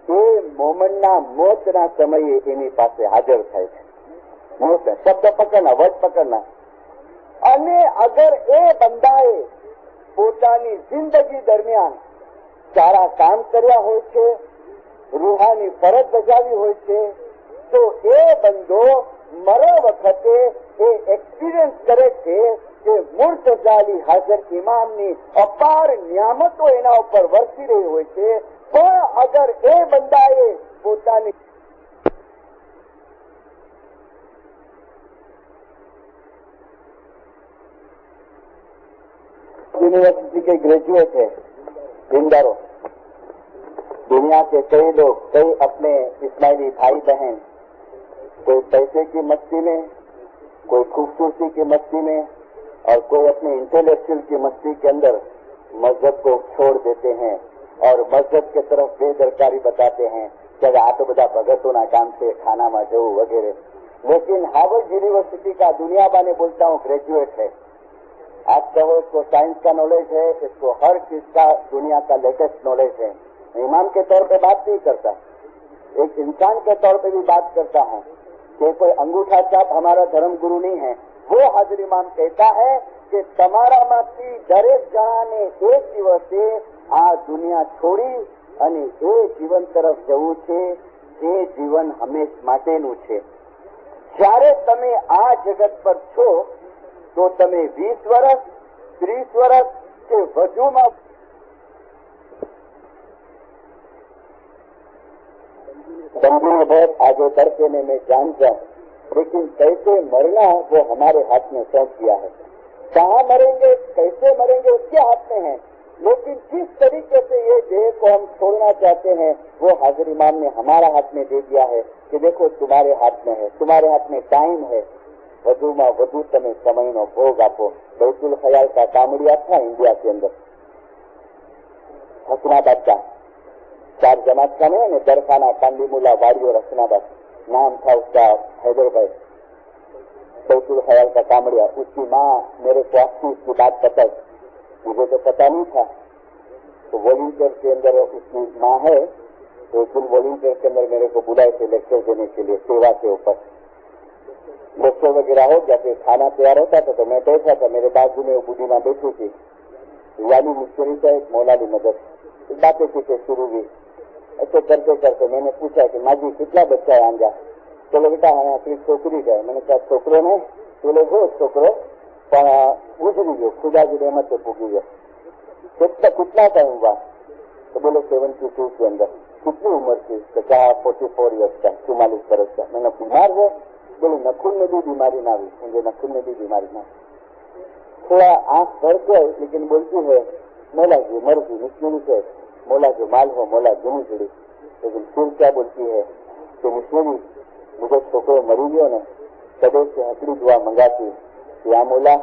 એ મોમનના મોતના સમયે એની પાસે હાજર થાય છે। મોત શબ્દ પકડના, વર્ડ પકડના। અને અગર એ બંદાએ પોતાની જિંદગી દરમિયાન સારા કામ કર્યા હોય છે, રૂહાની ફરજ બજાવી હોય છે, તો એ બંદો મરો વખતે એ એક્સપિરિયન્સ કરે છે કે મુર્તજાલી હાજર ઇમામની અપાર નિયામતો એના ઉપર વરસી રહી હોય છે। પણ અગર એ બંદાએ પોતાની यूनिवर्सिटी के ग्रेजुएट है, जिंदारो दुनिया के कई लोग, कई अपने इस्माइली भाई बहन, कोई पैसे की मस्ती में, कोई खूबसूरती की मस्ती में और कोई अपने इंटेलेक्चुअल की मस्ती के अंदर मजहब को छोड़ देते हैं और मजहब के तरफ बेदरकारी बताते हैं कि आ तो બધા ભગતોના કામ છે, ખાનામાં જવું वगैरह। लेकिन हार्वर्ड यूनिवर्सिटी का दुनिया बाने बोलता हूँ ग्रेजुएट है। आप कहो इसको साइंस का नॉलेज है, इसको हर चीज का दुनिया का लेटेस्ट नॉलेज है। इमाम के तौर पे बात नहीं करता, एक इंसान के तौर पे भी बात करता हूँ कि कोई अंगूठा छाप हमारा धर्म गुरु नहीं है। वो हाजिर इमाम कहता है कि तमारा माथी दरेक जणाने एक दिवसे आ दुनिया छोड़ी અને એ જીવન તરફ જવું છે જે જીવન હંમેશ માટેનું છે। જ્યારે તમે આ જગત પર છો તો તમે 20 વર્ષ 30 વર્ષ કે વધુમાં संपूर्ण बहुत आगे बढ़ते में मैं जानता हूँ, लेकिन कैसे मरना वो हमारे हाथ में सौंप दिया है। कहाँ मरेंगे, कैसे मरेंगे उसके हाथ में है, लेकिन किस तरीके से ये देह को हम छोड़ना चाहते हैं वो हाजिर इमाम ने हमारा हाथ में दे दिया है कि देखो तुम्हारे हाथ में है, तुम्हारे हाथ में टाइम है। વધુમાં વધુ તમે સમયનો ભોગ આપો। बैतुल ख्याल का कामड़िया था इंडिया के अंदर, हसनाबाद का 4 जमात का नहीं, दरखाना कांडीमुला वाड़ी और हसनाबाद नाम था उसका, हैदर भाई। बैतुल ख्याल का कामड़िया, उसकी माँ मेरे को आपकी उसकी बात बताई, मुझे तो पता नहीं था। तो वॉलंटियर के अंदर उसकी माँ है, तो उस वॉलंटियर के अंदर मेरे को बुलाए थे लेक्चर देने के लिए सेवा के ऊपर। लेक्चर वगैरह हो गया, फिर खाना तैयार होता था तो मैं बैठा था, मेरे बाजू में वो बूढ़ी माँ बैठी थी, यानी मिस्त्री का एक मौलाली मदद। बातें सीखे शुरू हुई, ऐसे करते करते मैंने पूछा कि माँ जी कितना बच्चा है आंजा? चलो बेटा हाँ अपनी छोकरी का है। मैंने कहा छोकरो ने? बोले हो छोकरो पण गुजरी गयो, खुदा की रहमत से पूगी गयो। कितना टाइम हुआ? तो बोले 72 के अंदर। कितनी उम्र थी? तो कहा 44 ईयर्स का, 44 वर्ष का। मैंने बीमार है? बोले नखुन में भी बीमारी ना हुई, मुझे नखुन में भी बीमारी ना। थोड़ा आंख भर के लेकिन बोलती है मौला जी मर्जी मिस्त्री से, मौला जो माल हो मौला जुनी जुड़ी। लेकिन फिर क्या बोलती है कि मिस्त्री मुझे छोकरो मरी गयो ने, कदे से हकड़ी दुआ मंगाती या मौला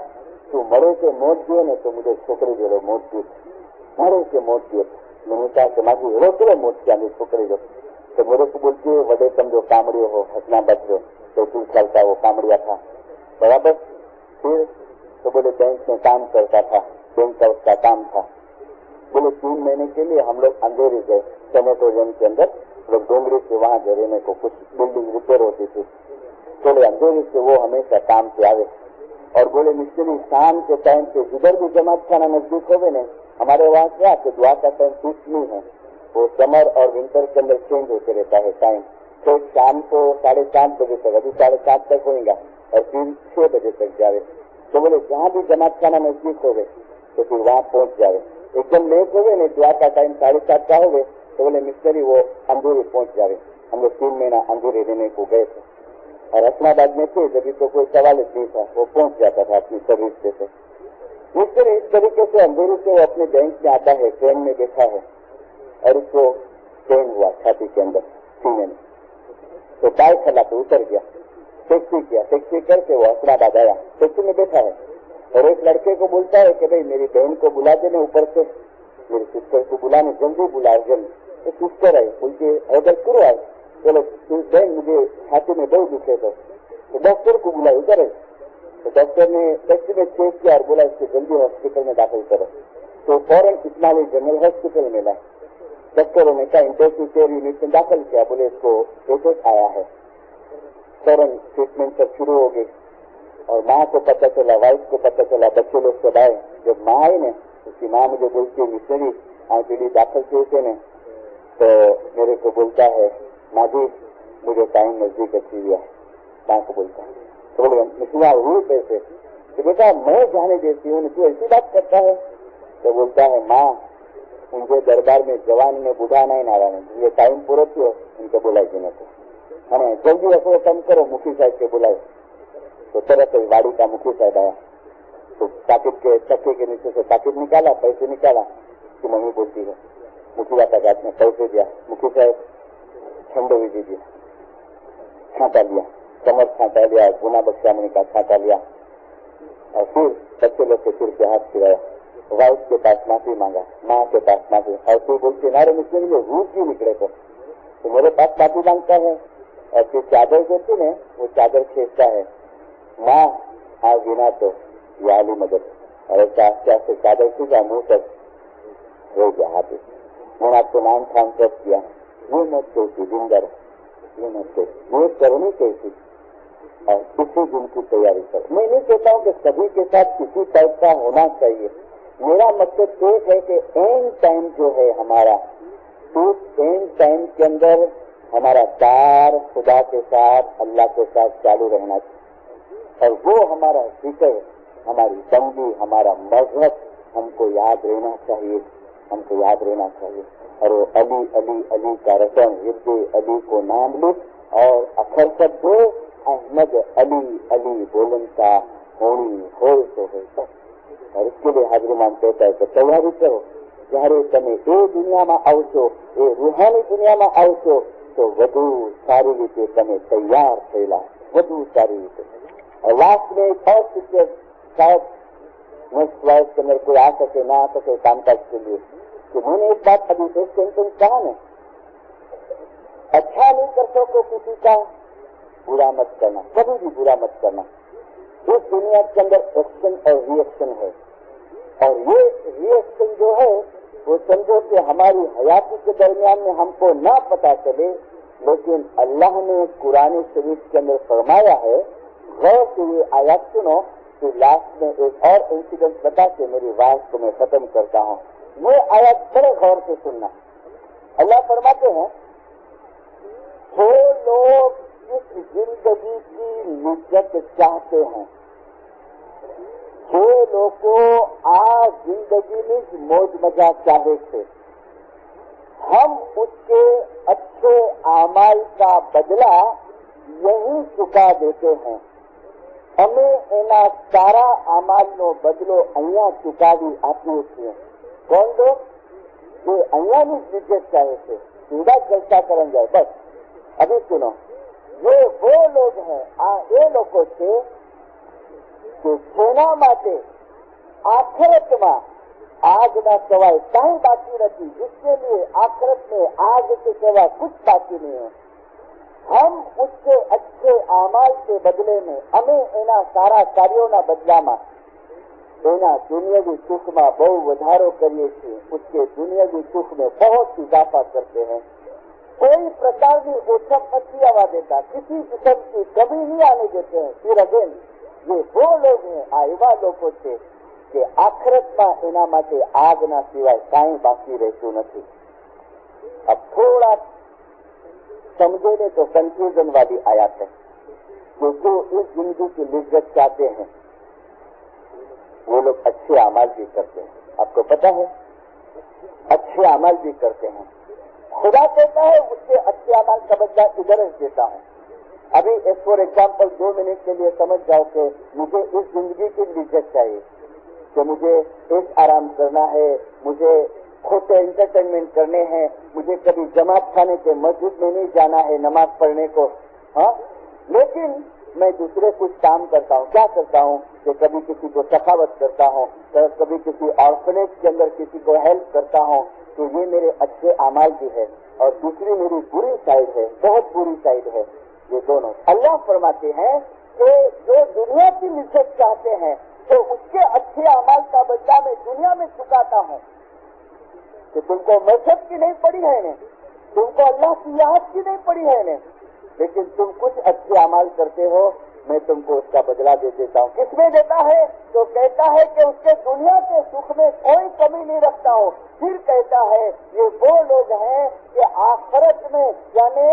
तू मरे के मौत दिए ने तो मुझे छोकरी जेलो मौत दी, मरे के मौत दिए। मैंने कहा कि माजी हेरो केलो मौत किया नहीं छोकरी जो। तो मेरे को बोलती है वडे तम जो कामड़ियो हो हसनाबाद जो बैतुल ख्याल का वो कामड़िया था बराबर। फिर तो बोले बैंक में काम करता था, बैंक का उसका काम था। बोले 3 महीने के लिए हम लोग अंधेरी गए सेनेटोरियम के अंदर, लोग डोंगरी से वहां रहने को, कुछ बिल्डिंग रिपेयर होती थी। बोले अंधेरी से वो हमेशा काम से आवे और बोले मिस्त्री शाम के टाइम पे जिधर भी जमात खाना नजदीक होवे ने, हमारे वहाँ क्या कि दुआ का टाइम फिक्स नहीं है, वो समर और विंटर के अंदर चेंज होते रहता है टाइम। तो शाम को 7:30 बजे तक, अभी 7:30 तक होगा और फिर 6 बजे तक जावे। तो बोले जहाँ भी जमात खाना नजदीक हो गए तो फिर वहाँ पहुंच जावे। एकदम लेट हो गए नहीं, द्वार का टाइम 7:30 का हो गए तो बोले मिस्त्री वो अंधेरे पहुंच जावे। हम लोग 3 महीना अंधेरे रहने को गए थे और हसनाबाद में थे, जब तो कोई सवाल नहीं था, वो पहुंच जाता था अपनी सर्विस से। इस तरीके से अंधेरे से वो अपने बैंक में आता है, ट्रेन में बैठा है और उसको पेन हुआ छाती के अंदर, सीने में। तो पैर खला तो उतर गया, टैक्सी किया, टैक्सी करके वो हसनाबाद आया, टैक्सी में बैठा है और एक लड़के को बोलता है कि भाई मेरी बहन को बुला देने ऊपर से, मेरी सिस्टर को बुलाने, जल्दी बुला अर्जेंट। तो सिस्टर आई, बोलती अगर क्यों आए, चलो बहन मुझे छाती में बहुत दुखे तो डॉक्टर को बुलाए, उधर है। तो डॉक्टर ने टैक्सी में चेक किया और बोला इसको जल्दी हॉस्पिटल में दाखिल करो। तो फौरन इस्माइली जनरल हॉस्पिटल में लाए। डॉक्टरों ने कहा इंटेंसिव केयर यूनिट में दाखिल किया, बोले इसको एटेक आया है। फौरन ट्रीटमेंट सब शुरू हो गई और माँ को पता चला, वाइफ को पता चला, बच्चे लोग सब आए। जब माँ आई ने, उसकी माँ मुझे बोलती है मिशनरी आज लिए दाखिल किए ने, तो मेरे को बोलता है माँ जी मुझे टाइम नजदीक अच्छी हुआ है। माँ को बोलता है तो बोले मिश्रा हुई कैसे, तो बेटा मैं जाने देती हूँ, तू ऐसी बात करता है। तो बोलता है माँ उनके दरबार में जवान में बुढ़ा नहीं नारा नहीं, ये टाइम पूरा थी उनको बुलाई देने को, है जल्दी रखो कम करो, मुखी साहब के बुलाए। तो तरह से वाड़ी का मुखी साहब आया, तो पैकेट के चक्के के नीचे से पैकेट निकाला, पैसे निकाला। उसकी मम्मी बोलती है मुखिया का हाथ में पैसे दिया, मुखी साहब ठंडो विधि दिया, छांटा लिया, कमर छांटा लिया, गुना बख्शामणी का छांटा लिया और फिर बच्चे लोग के सिर पे हाथ फिराया, वाइफ के पास माफी मांगा, माँ के पास माफी, और फिर बोलते नारे मिश्र ये रूह क्यों निकले तो मेरे पास माफी मांगता है। और फिर चादर देती ने, वो चादर खींचता है, माँ आ गिना तो ये आली मदद, और आस्ते आस्ते चादर खींचा, मुंह तक हो गया हाथ। मैंने आपको नाम ठाम सब किया, ये मत कैसी जिंदर, ये मत कैसी, ये करनी कैसी, और इसी दिन की तैयारी करो। मैं नहीं कहता हूँ कि सभी के साथ किसी टाइप का होना चाहिए, मेरा मकसद एक है कि एंड टाइम जो है हमारा, उस एंड टाइम के अंदर हमारा तार खुदा के साथ, अल्लाह के साथ चालू रहना चाहिए, और वो हमारा जिक्र, हमारी बंदी, हमारा मजहब हमको याद रहना चाहिए, हमको याद रहना चाहिए। और वो अली अली अली का रसम, हिब्बे अली को नाम लो और अखर सब दो, अहमद अली अली बोलन का होनी हो तो है। और इसके लिए हाजरीमान कहता है कि तैयारी करो, जયારે તમે એ દુનિયામાં આવશો, એ રૂહાની દુનિયામાં આવશો, તો વધુ સારી રીતે તમે તૈયાર થયેલા, વધુ સારી રીતે। और लास्ट में एक और पिक्चर शायद नेक्स्ट वाइस के अंदर कोई आ सके ना आ सके कामकाज के लिए, कि मैंने एक बात अभी एक सेंटेंस कहा ना, अच्छा नहीं कर सको किसी का, बुरा मत करना, कभी भी बुरा मत करना। इस दुनिया के अंदर एक्शन और रिएक्शन है, और ये रिएक्शन जो है वो समझो कि हमारी हयाती के दरमियान में हमको ना पता चले, लेकिन अल्लाह ने कुरान शरीफ के अंदर फरमाया है। गौर से ये आयत सुनो, फिर लास्ट में एक और इंसिडेंट बता के मेरी बात को मैं खत्म करता हूँ। ये आयत बड़े गौर से सुनना। अल्लाह फरमाते हैं, जो लोग इस जिंदगी की लिज्जत चाहते हैं, जो लोगों आ जिंदगी में मौज मजा चाहे थे, हम उसके अच्छे आमाल का बदला यही चुका देते हैं। हमें एना सारा आमाल नो बदलो अहिया चुकावी आपीए छे। कौन लोग? जो अहिया ની इज्जत चाहे थे, सीधा जलसा करन जाए। बस अभी सुनो, ये वो लोग हैं, ए लोगों छे કે જેના માટે आखिरतમાં આગના સવાય કાંઈ બાકી નથી, जिसके लिए आखिरत में आग के सिवा कुछ बाकी नहीं है। हम उसके अच्छे आमाल के बदले में हमें एना सारा कार्योना बदलाમાં एना दुनियावी सुखમાં બહુ વધારો કરીએ છીએ, उसके दुनियावी सुख में बहुत इजाफा करते हैं। कोई प्रकार की ओछप नहीं आवा देता, किसी किस्म की कमी नहीं आने देते हैं। फिर अगेन ये वो लोग हैं, आ एवा लोगों છે કે આખરતમાં એના માટે આગના સિવાય કાંઈ બાકી રહેતું નથી। اب تھوڑا سمجھے لے تو کنفیوژن والی آیات ہے کہ جو اس زندگی کی لذت چاہتے ہیں وہ لوگ اچھے اعمال بھی کرتے ہیں. آپ کو پتا ہے اچھے اعمال بھی کرتے ہیں. خدا کہتا ہے اس کے اچھے اعمال کا بدلہ ادھر دیتا ہوں. ابھی ایک فور ایگزامپل 2 منٹ کے لیے سمجھ جاؤ کہ مجھے اس زندگی کی لذت چاہیے کہ مجھے ایک آرام کرنا ہے, مجھے خود سے انٹرٹینمنٹ کرنے ہیں, مجھے کبھی جماعت کھانے کے مسجد میں نہیں جانا ہے نماز پڑھنے کو. ہاں, لیکن میں دوسرے کچھ کام کرتا ہوں. کیا کرتا ہوں کہ کبھی کسی کو سخاوت کرتا ہوں, کبھی کسی آرفنیج کے اندر کسی کو ہیلپ کرتا ہوں. تو یہ میرے اچھے اعمال بھی ہے. اور دوسری میری بری سائڈ ہے, بہت بری سائڈ ہے. یہ دونوں اللہ فرماتے ہیں کہ جو دنیا کی لذت چاہتے ہیں تو اس کے اچھے اعمال کا بدلہ میں دنیا میں چکاتا ہوں. کہ تم کو مذہب کی نہیں پڑی ہے نے, تم کو اللہ کی یاد کی نہیں پڑی ہے نے, لیکن تم کچھ اچھے اعمال کرتے ہو, میں تم کو اس کا بدلہ دے دیتا ہوں. کس میں دیتا ہے؟ تو کہتا ہے کہ اس کے دنیا کے سکھ میں کوئی کمی نہیں رکھتا ہوں. پھر کہتا ہے یہ وہ لوگ ہیں کہ آخرت میں یعنی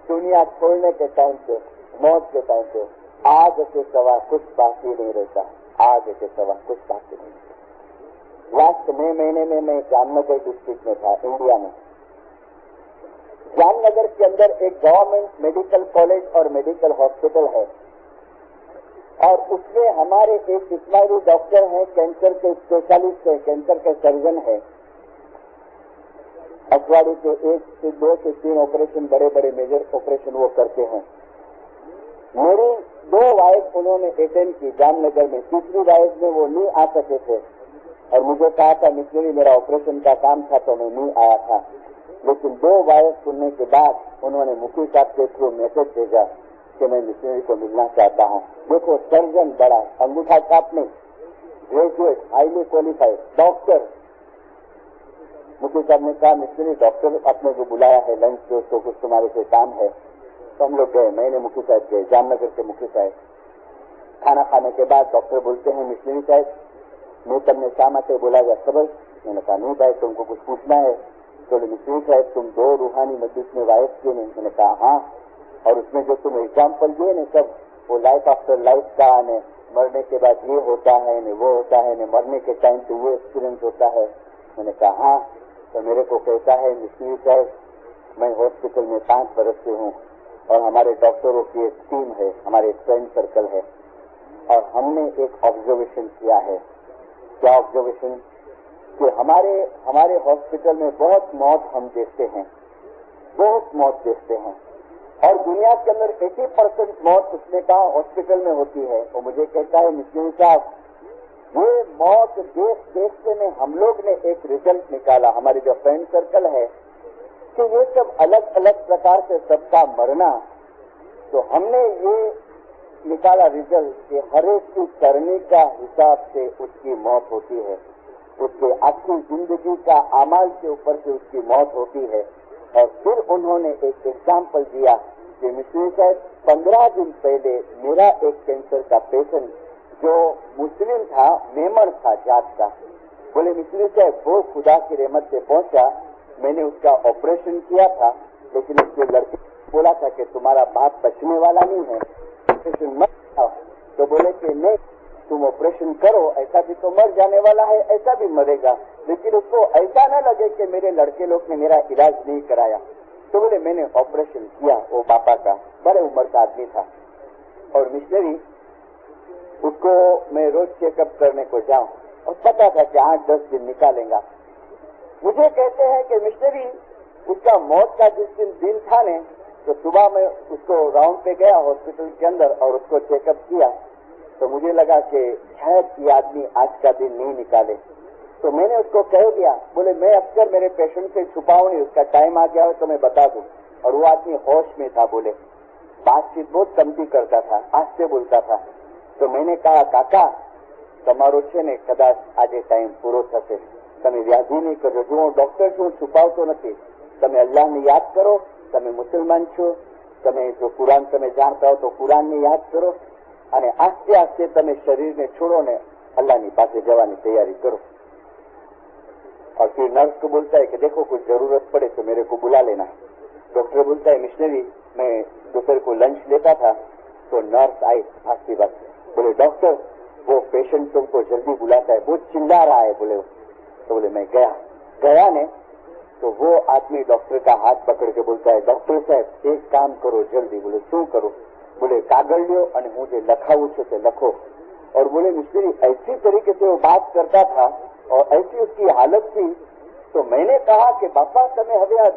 دنیا چھوڑنے کے ٹائم پہ, موت کے ٹائم پہ آگ کے سوا کچھ باقی نہیں رہتا. آگ کے سوا کچھ باقی نہیں رہتا. لاسٹ مئی مہینے میں جام نگر ڈسٹرکٹ میں تھا, انڈیا میں. جام نگر کے اندر ایک گورنمنٹ میڈیکل کالج اور میڈیکل ہاسپٹل ہے, اور اس میں ہمارے ایک اسماعیلی ڈاکٹر ہیں, کینسر کے اسپیشلسٹ ہیں, کینسر کے سرجن ہیں. اٹھواڑی کے 1 سے 2 سے 3 آپریشن, بڑے بڑے میجر آپریشن وہ کرتے ہیں. میری 2 وائف انہوں نے اٹینڈ کی جام نگر میں. تیسری وائف میں وہ نہیں آ سکے تھے اور مجھے کہا تھا مسٹری میرا آپریشن کا کام تھا تو میں نہیں آیا تھا. لیکن 2 وائف سننے کے بعد انہوں نے مفتی صاحب کے تھرو میسج بھیجا کہ میں مسٹری کو ملنا چاہتا ہوں. دیکھو سرجن بڑا انگوٹھا چھاپ نہیں, گریجویٹ ہائیلی کوالیفائڈ ڈاکٹر. مفتی صاحب نے کہا مسٹری ڈاکٹر اپنے کو بلایا ہے لنچ پہ, اس کو کچھ تمہارے سے کام ہے. تو ہم لوگ گئے, میں نے مفتی صاحب گئے, جام نگر کے مفتی صاحب. کھانا کھانے کے بعد ڈاکٹر بولتے ہیں مسٹری صاحب میں تم نے شام آتے بولا گیا خبر. میں نے کہا نہیں بھائی تم کو کچھ پوچھنا ہے. تو مسٹری صاحب تم 2 روحانی مجلس میں وائف کیے نہیں؟ میں نے کہا ہاں. اور اس میں جو تم ایگزامپل دیے نا سب وہ لائف آفٹر لائف کا, مرنے کے بعد یہ ہوتا ہے نا وہ ہوتا ہے نا, مرنے کے ٹائم پہ وہ ایکسپیرئنس ہوتا ہے. میں نے کہا ہاں. تو میرے کو کہتا ہے مسٹری صاحب میں ہاسپٹل میں 5 برس سے ہوں اور ہمارے ڈاکٹروں کی ایک ٹیم ہے, ہمارے ایک فرینڈ سرکل ہے, اور ہم نے ایک آبزرویشن کیا ہے. کیا آبزرویشن؟ کہ ہمارے ہاسپٹل میں بہت موت ہم دیکھتے ہیں, بہت موت دیکھتے ہیں, اور دنیا کے اندر 80% موت اس نے کہا ہاسپٹل میں ہوتی ہے. وہ مجھے کہتا ہے مسٹری صاحب یہ موت دیکھتے میں ہم لوگ نے ایک ریزلٹ نکالا, ہماری جو فرینڈ سرکل ہے, کہ یہ سب الگ الگ پرکار سے سب کا مرنا. تو ہم نے یہ نکالا ریزلٹ کہ ہر ایک کی کرنے کا حساب سے اس کی موت ہوتی ہے, اس کے اپنی زندگی کا اعمال کے اوپر سے اس کی موت ہوتی ہے. اور پھر انہوں نے ایک ایگزامپل دیا کہ مسٹری صاحب 15 دن پہلے میرا ایک کینسر کا پیشنٹ جو مسلم تھا, میمن تھا جات کا, بولے مسٹری صاحب وہ خدا کی رحمت سے پہنچا, میں نے اس کا آپریشن کیا تھا, لیکن اس کے لڑکے بولا تھا کہ تمہارا باپ بچنے والا نہیں ہے, آپریشن مت کرو. تو بولے کہ نہیں تم آپریشن کرو, ایسا بھی تو مر جانے والا ہے, ایسا بھی مرے گا, لیکن اس کو ایسا نہ لگے کہ میرے لڑکے لوگ نے میرا علاج نہیں کرایا. تو بولے میں نے آپریشن کیا. وہ باپا کا بڑے عمر کا آدمی تھا, اور مسٹری اس کو میں روز چیک اپ کرنے کو جاؤں, اور پتا تھا کہ 8-10 دن نکالیں گا. مجھے کہتے ہیں کہ مسٹری اس کا موت کا جس دن تھا نے, تو صبح میں اس کو راؤنڈ پہ گیا ہاسپٹل کے اندر اور اس کو چیک اپ کیا. تو مجھے لگا کہ شاید یہ آدمی آج کا دن نہیں نکالے. تو میں نے اس کو کہہ دیا, بولے میں اکثر میرے پیشنٹ سے چھپاؤں نہیں, اس کا ٹائم آ گیا ہو تو میں بتا دوں. اور وہ آدمی ہوش میں تھا, بولے بات چیت بہت کمتی کرتا تھا, آج سے بولتا تھا. تو میں نے کہا કાકા તમારો છે ને કદાચ આજે ટાઈમ પૂરો થશે, તમે વ્યાધિ નહીં કરજો. જો હું ડોક્ટર છું, છુપાવતો નથી. તમે અલ્લાહને યાદ કરો, તમે મુસલમાન છો, તમે જો કુરાન તમે જાણતા હો તો કુરાનને યાદ કરો, અને આસ્તે આસ્તે તમે શરીરને છોડો ને અલ્લાહની પાસે જવાની તૈયારી કરો. और फिर नर्स को बोलता है कि देखो कुछ जरूरत पड़े तो मेरे को बुला लेना। डॉक्टर बोलता है मिशनरी मैं दोपहर को लंच लेता था तो नर्स आई भागती भागती, बोले डॉक्टर वो पेशेंट तुमको जल्दी बुलाता है, वो चिल्ला रहा है। बोले तो बोले मैं गया ने तो वो आदमी डॉक्टर का हाथ पकड़ के बोलता है डॉक्टर साहब एक काम करो जल्दी। बोले शू करो? बोले कागल लो और हूँ जो लखाવું છું તે લખો। और बोले मिस्त्री ऐसी तरीके से वो बात करता था और ऐसी उसकी हालत थी तो मैंने कहा कि बापा તમે હવે આ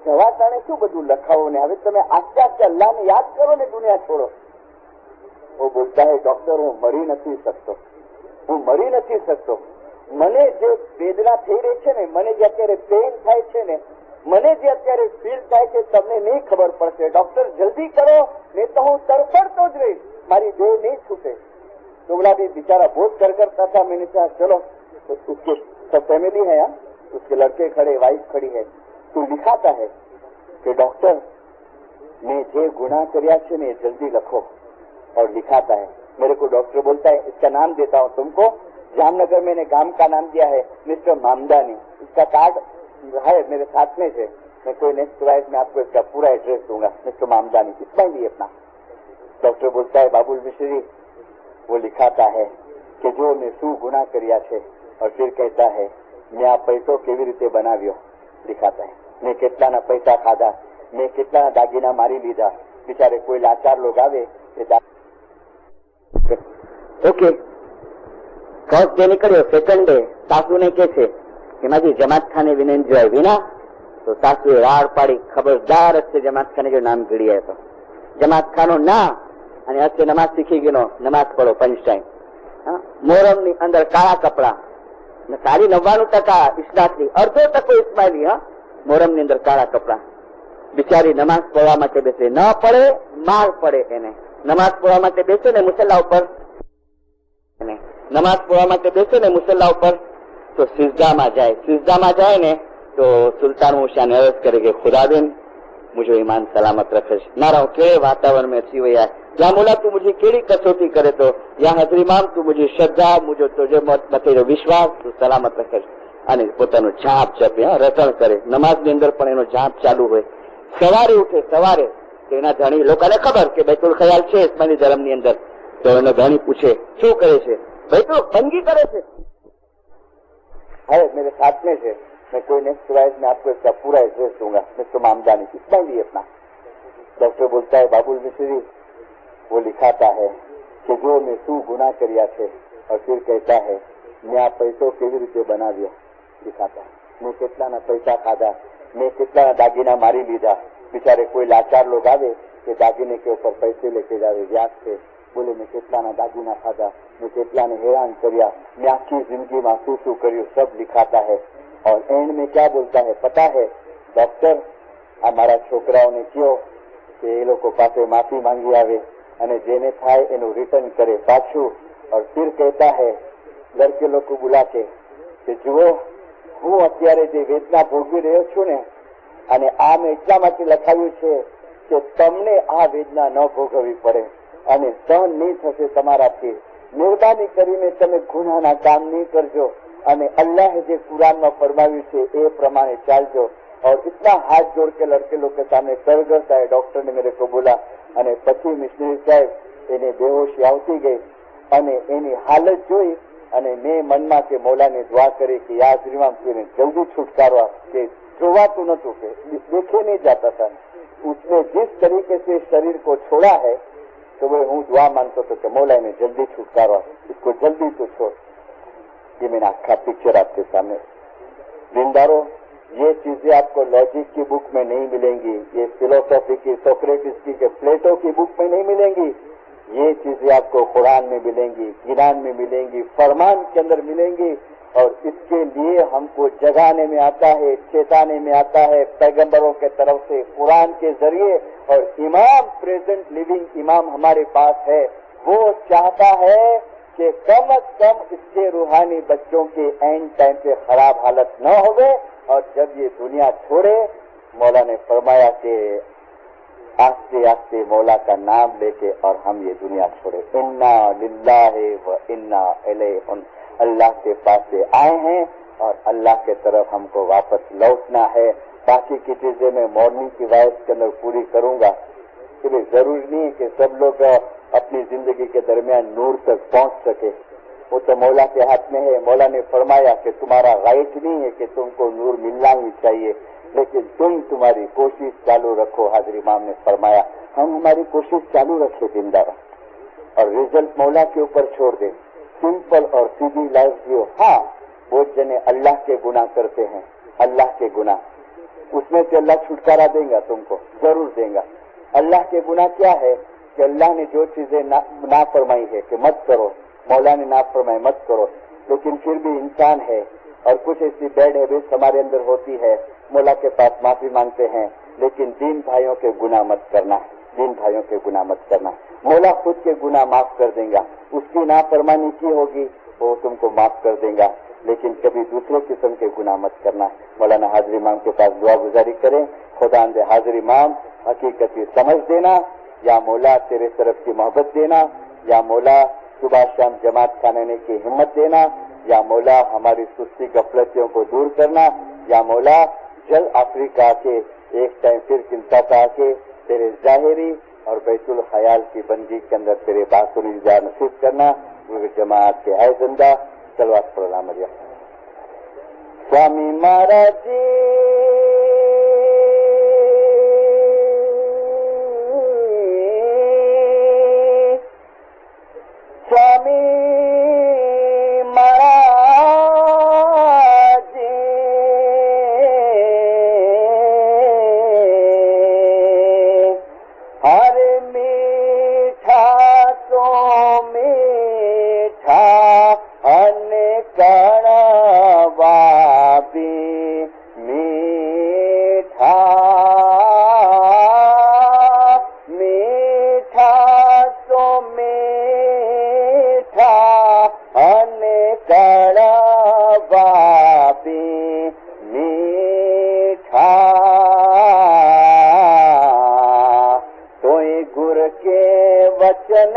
જવા તાણે શું બધું લખાવો ને હવે તમે આસ્તે આસ્તે અલ્લાહને યાદ કરો ને દુનિયા છોડો। वो बोलता है डॉक्टर હું મરી નથી શકતો, મને જે વેદના થઈ રહી છે ને, મને જે અત્યારે પેઇન થાય છે ને, મને જે અત્યારે ફીલ થાય છે તમને નહીં ખબર પડશે। डॉक्टर जल्दी करो नहीं तो હું તરફડતો જ રહીશ, મારી દેહ नहीं छूटे। तो बोला भी बेचारा बहुत करता था। मैंने कहा चलो तो उसके सब फैमिली है यहाँ, उसके लड़के खड़े, वाइफ खड़ी है, तो लिखाता है कि डॉक्टर मैं जे गुनाह કર્યા છે ને जल्दी लखो। और लिखाता है। मेरे को डॉक्टर बोलता है इसका नाम देता हूँ तुमको, जामनगर मैंने गांव का नाम दिया है मिस्टर मामदानी, इसका कार्ड है मेरे साथ में है, मैं कोई नेक्स्ट वाइज में आपको इसका पूरा एड्रेस दूंगा, मिस्टर मामदानी इतना ही अपना। डॉक्टर बोलता है बाबुल मिश्री, वो लिखाता है कि जो मैं शू गुनाह કર્યા છે और फिर कहता है मैं आ पैसो केवी रीते बनाव्यो। लिखाता है मैं કેટલાના પૈસા ખાધા, मैं કેટલાના દાગીના મારી લીધા, बिचारे कोई लाचार लोग आवे ओके फर्स्ट डे निकलो, सेकंड डे सासू ने के छे कि माजी जमात खाने विनय जो विना तो सासू राड़ पाड़ी खबरदार अच्छे जमात खाने जो नाम गिड़ी है तो जमात खानो ना અને અત્યારે નમાજ શીખી ગયો, નમાજ પઢો 5 ટાઈમ। મોહરમ ની અંદર કાળા કપડા, સારી 99% ઇસ્લામની, અડધો ટકો ઇસ્માઇલી। મોહરમ ની અંદર કાળા કપડા, બિચારી નમાજ પઢવા માટે બેસે, ન પડે માર પડે એને। નમાજ પઢવા માટે બેસે ને મુસલ્લા ઉપર, નમાજ પઢવા માટે બેસે ને મુસલ્લા ઉપર તો સિજદામાં જાય ને તો સુલ્તાન હુસैन અરજ કરે કે ખુદાબેન मुझे ईमान सलामत रखे, मारा केड़े वातावरण में थी वही है, या मोला तू मुझे केड़ी कसौटी करे तो या हजरीमाम तू मुझे श्रद्धा, मुझे तुझे मते विश्वास तू सलामत रखे। અને પોતાનો જાપ જપે, રટણ કરે, નમાઝની અંદર પણ એનો જાપ ચાલુ હોય। સવારે ઉઠે, સવારે તેના ધણી લોકોને ખબર કે बैतुल ख्याल છે ઇસ્માઇલી ધર્મની અંદર, તો એનો ધણી પૂછે શું કરે છે? बैतुल બંદગી કરે છે। है मेरे साथ में है, मैं कोई नेक्स्ट वाइज में आपको इसका पूरा एड्रेस दूंगा, मिस्टर मामदानी इतना ही अपना। डॉक्टर बोलता है बाबुल मिश्री, वो लिखाता है कि जो मैं शू गुनाह કર્યા છે और फिर कहता है मैं आ पैसो केवी रीते बनाव्यो। लिखाता है मैं કેટલાના પૈસા ખાધા, मैं કેટલાના દાગીના મારી લીધા, बिचारे कोई लाचार लोग आवे कि दागीने के ऊपर पैसे लेके जावे व्याज से। बोले मैं કેટલાના दागीना खाधा, मैं કેટલાને हैरान કર્યા, मैं आखी जिंदगी में शू કર્યું, सब लिखाता है। और एंड में क्या बोलता है पता है? डॉक्टर हमारा छोकराओं ने क्यों कि ये लोग पासे माफी मांगी आवे અને જેને થાય એનું રિટર્ન કરે પાછું। और फिर कहता है लड़के लोग को बुला के कि જુઓ હું અત્યારે જે વેદના ભોગવી રહ્યો છું ને, અને આ મેં એટલા માટે લખાવ્યું છે કે તમને આ વેદના ન ભોગવવી પડે અને સહન નહીં થશે તમારાથી। મહેરબાની કરીને તમે ગુનાના કામ નહીં કરજો અને अल्लाह જે कुरान में फरमाव्યું છે એ प्रमाणे ચાલજો। और इतना हाथ जोड़ के लड़के लोग के सामने करगरता है। डॉक्टर ने मेरे को बोला અને પછી મિસ્ત્રી સાહેબ એને બેહોશી આવતી ગઈ અને એની હાલત જોઈ અને મેં મનમાં કે મૌલાને દુઆ કરી કે યા શ્રીમામ તેને જલ્દી છુટકારો આપ, કે જોવાતું નતું, કે देखे नहीं जाता था। उसने जिस तरीके से शरीर को छोड़ा है तो वो हूँ दुआ मानता तो कि मौला ने जल्दी छुटकारो आप, इसको जल्दी तो छोड़। ये मैंने आखा पिक्चर आपके सामने। जिंदारो ये चीजें आपको लॉजिक की बुक में नहीं मिलेंगी, ये फिलोसॉफी की, सोक्रेटिस की, प्लेटो की बुक में नहीं मिलेंगी। ये चीजें आपको कुरान में मिलेंगी, ईरान में मिलेंगी, फरमान के अंदर मिलेंगी। और इसके लिए हमको जगाने में आता है, चेताने में आता है पैगंबरों के तरफ से कुरान के जरिए। और इमाम प्रेजेंट लिविंग इमाम हमारे पास है, वो चाहता है कि कम अज कम इसके रूहानी बच्चों के एंड टाइम पे खराब हालत न होवे। और जब ये दुनिया छोड़े, मौला ने फरमाया कि आस्ते आस्ते मौला का नाम लेके और हम ये दुनिया छोड़े। इन्ना लिल्लाहि व इन्ना इलैहि, अल्लाह के पास से आए हैं اور اللہ کے طرف ہم کو واپس لوٹنا ہے. باقی کی چیزیں میں مارننگ کی وائس کے اندر پوری کروں گا کہ ضروری نہیں ہے کہ سب لوگ اپنی زندگی کے درمیان نور تک پہنچ سکے. وہ تو مولا کے ہاتھ میں ہے. مولا نے فرمایا کہ تمہارا غائب نہیں ہے کہ تم کو نور ملنا ہی چاہیے، لیکن تمہاری کوشش چالو رکھو. حاضر امام نے فرمایا ہم ہماری کوشش چالو رکھے زندہ اور رزلٹ مولا کے اوپر چھوڑ دیں. سمپل اور سیدھی لائف جیو. ہاں بہت جنے اللہ کے گناہ کرتے ہیں، اللہ کے گناہ، اس میں سے اللہ چھٹکارا دیں گا، تم کو ضرور دیں گا. اللہ کے گناہ کیا ہے کہ اللہ نے جو چیزیں نہ فرمائی ہے کہ مت کرو، مولا نے نہ فرمائی مت کرو، لیکن پھر بھی انسان ہے اور کچھ ایسی بیڈ ہیبٹس ہمارے اندر ہوتی ہے. مولا کے پاس معافی مانگتے ہیں، لیکن دین بھائیوں کے گناہ مت کرنا، دین بھائیوں کے گناہ مت کرنا. مولا خود کے گناہ معاف کر دیں گا. اس کی نافرمانی کی ہوگی وہ تم کو معاف کر دیں گا، لیکن کبھی دوسرے قسم کے گناہ مت کرنا. مولانا حاضر امام کے پاس دعا گزاری کریں. خدا اندے حاضر امام حقیقت کی سمجھ دینا، یا مولا تیرے طرف کی محبت دینا، یا مولا صبح شام جماعت کھانے کی ہمت دینا، یا مولا ہماری سستی غفلتیوں کو دور کرنا، یا مولا جل افریقہ کے ایک ٹائم پھر کنتا کے تیرے ظاہری اور بیت الخیال کی بندگی کے اندر تیرے باسنی جا نصیب کرنا. جماعت کے ہے زندہ صلوات پر اللہ مریم. स्वामी महाराज जी स्वामी महाराज जी हर मीठा तो मीठा अन कड़वा भी मीठा मीठा तो मीठा अन कड़वा भी मीठा तोय गुर के वचन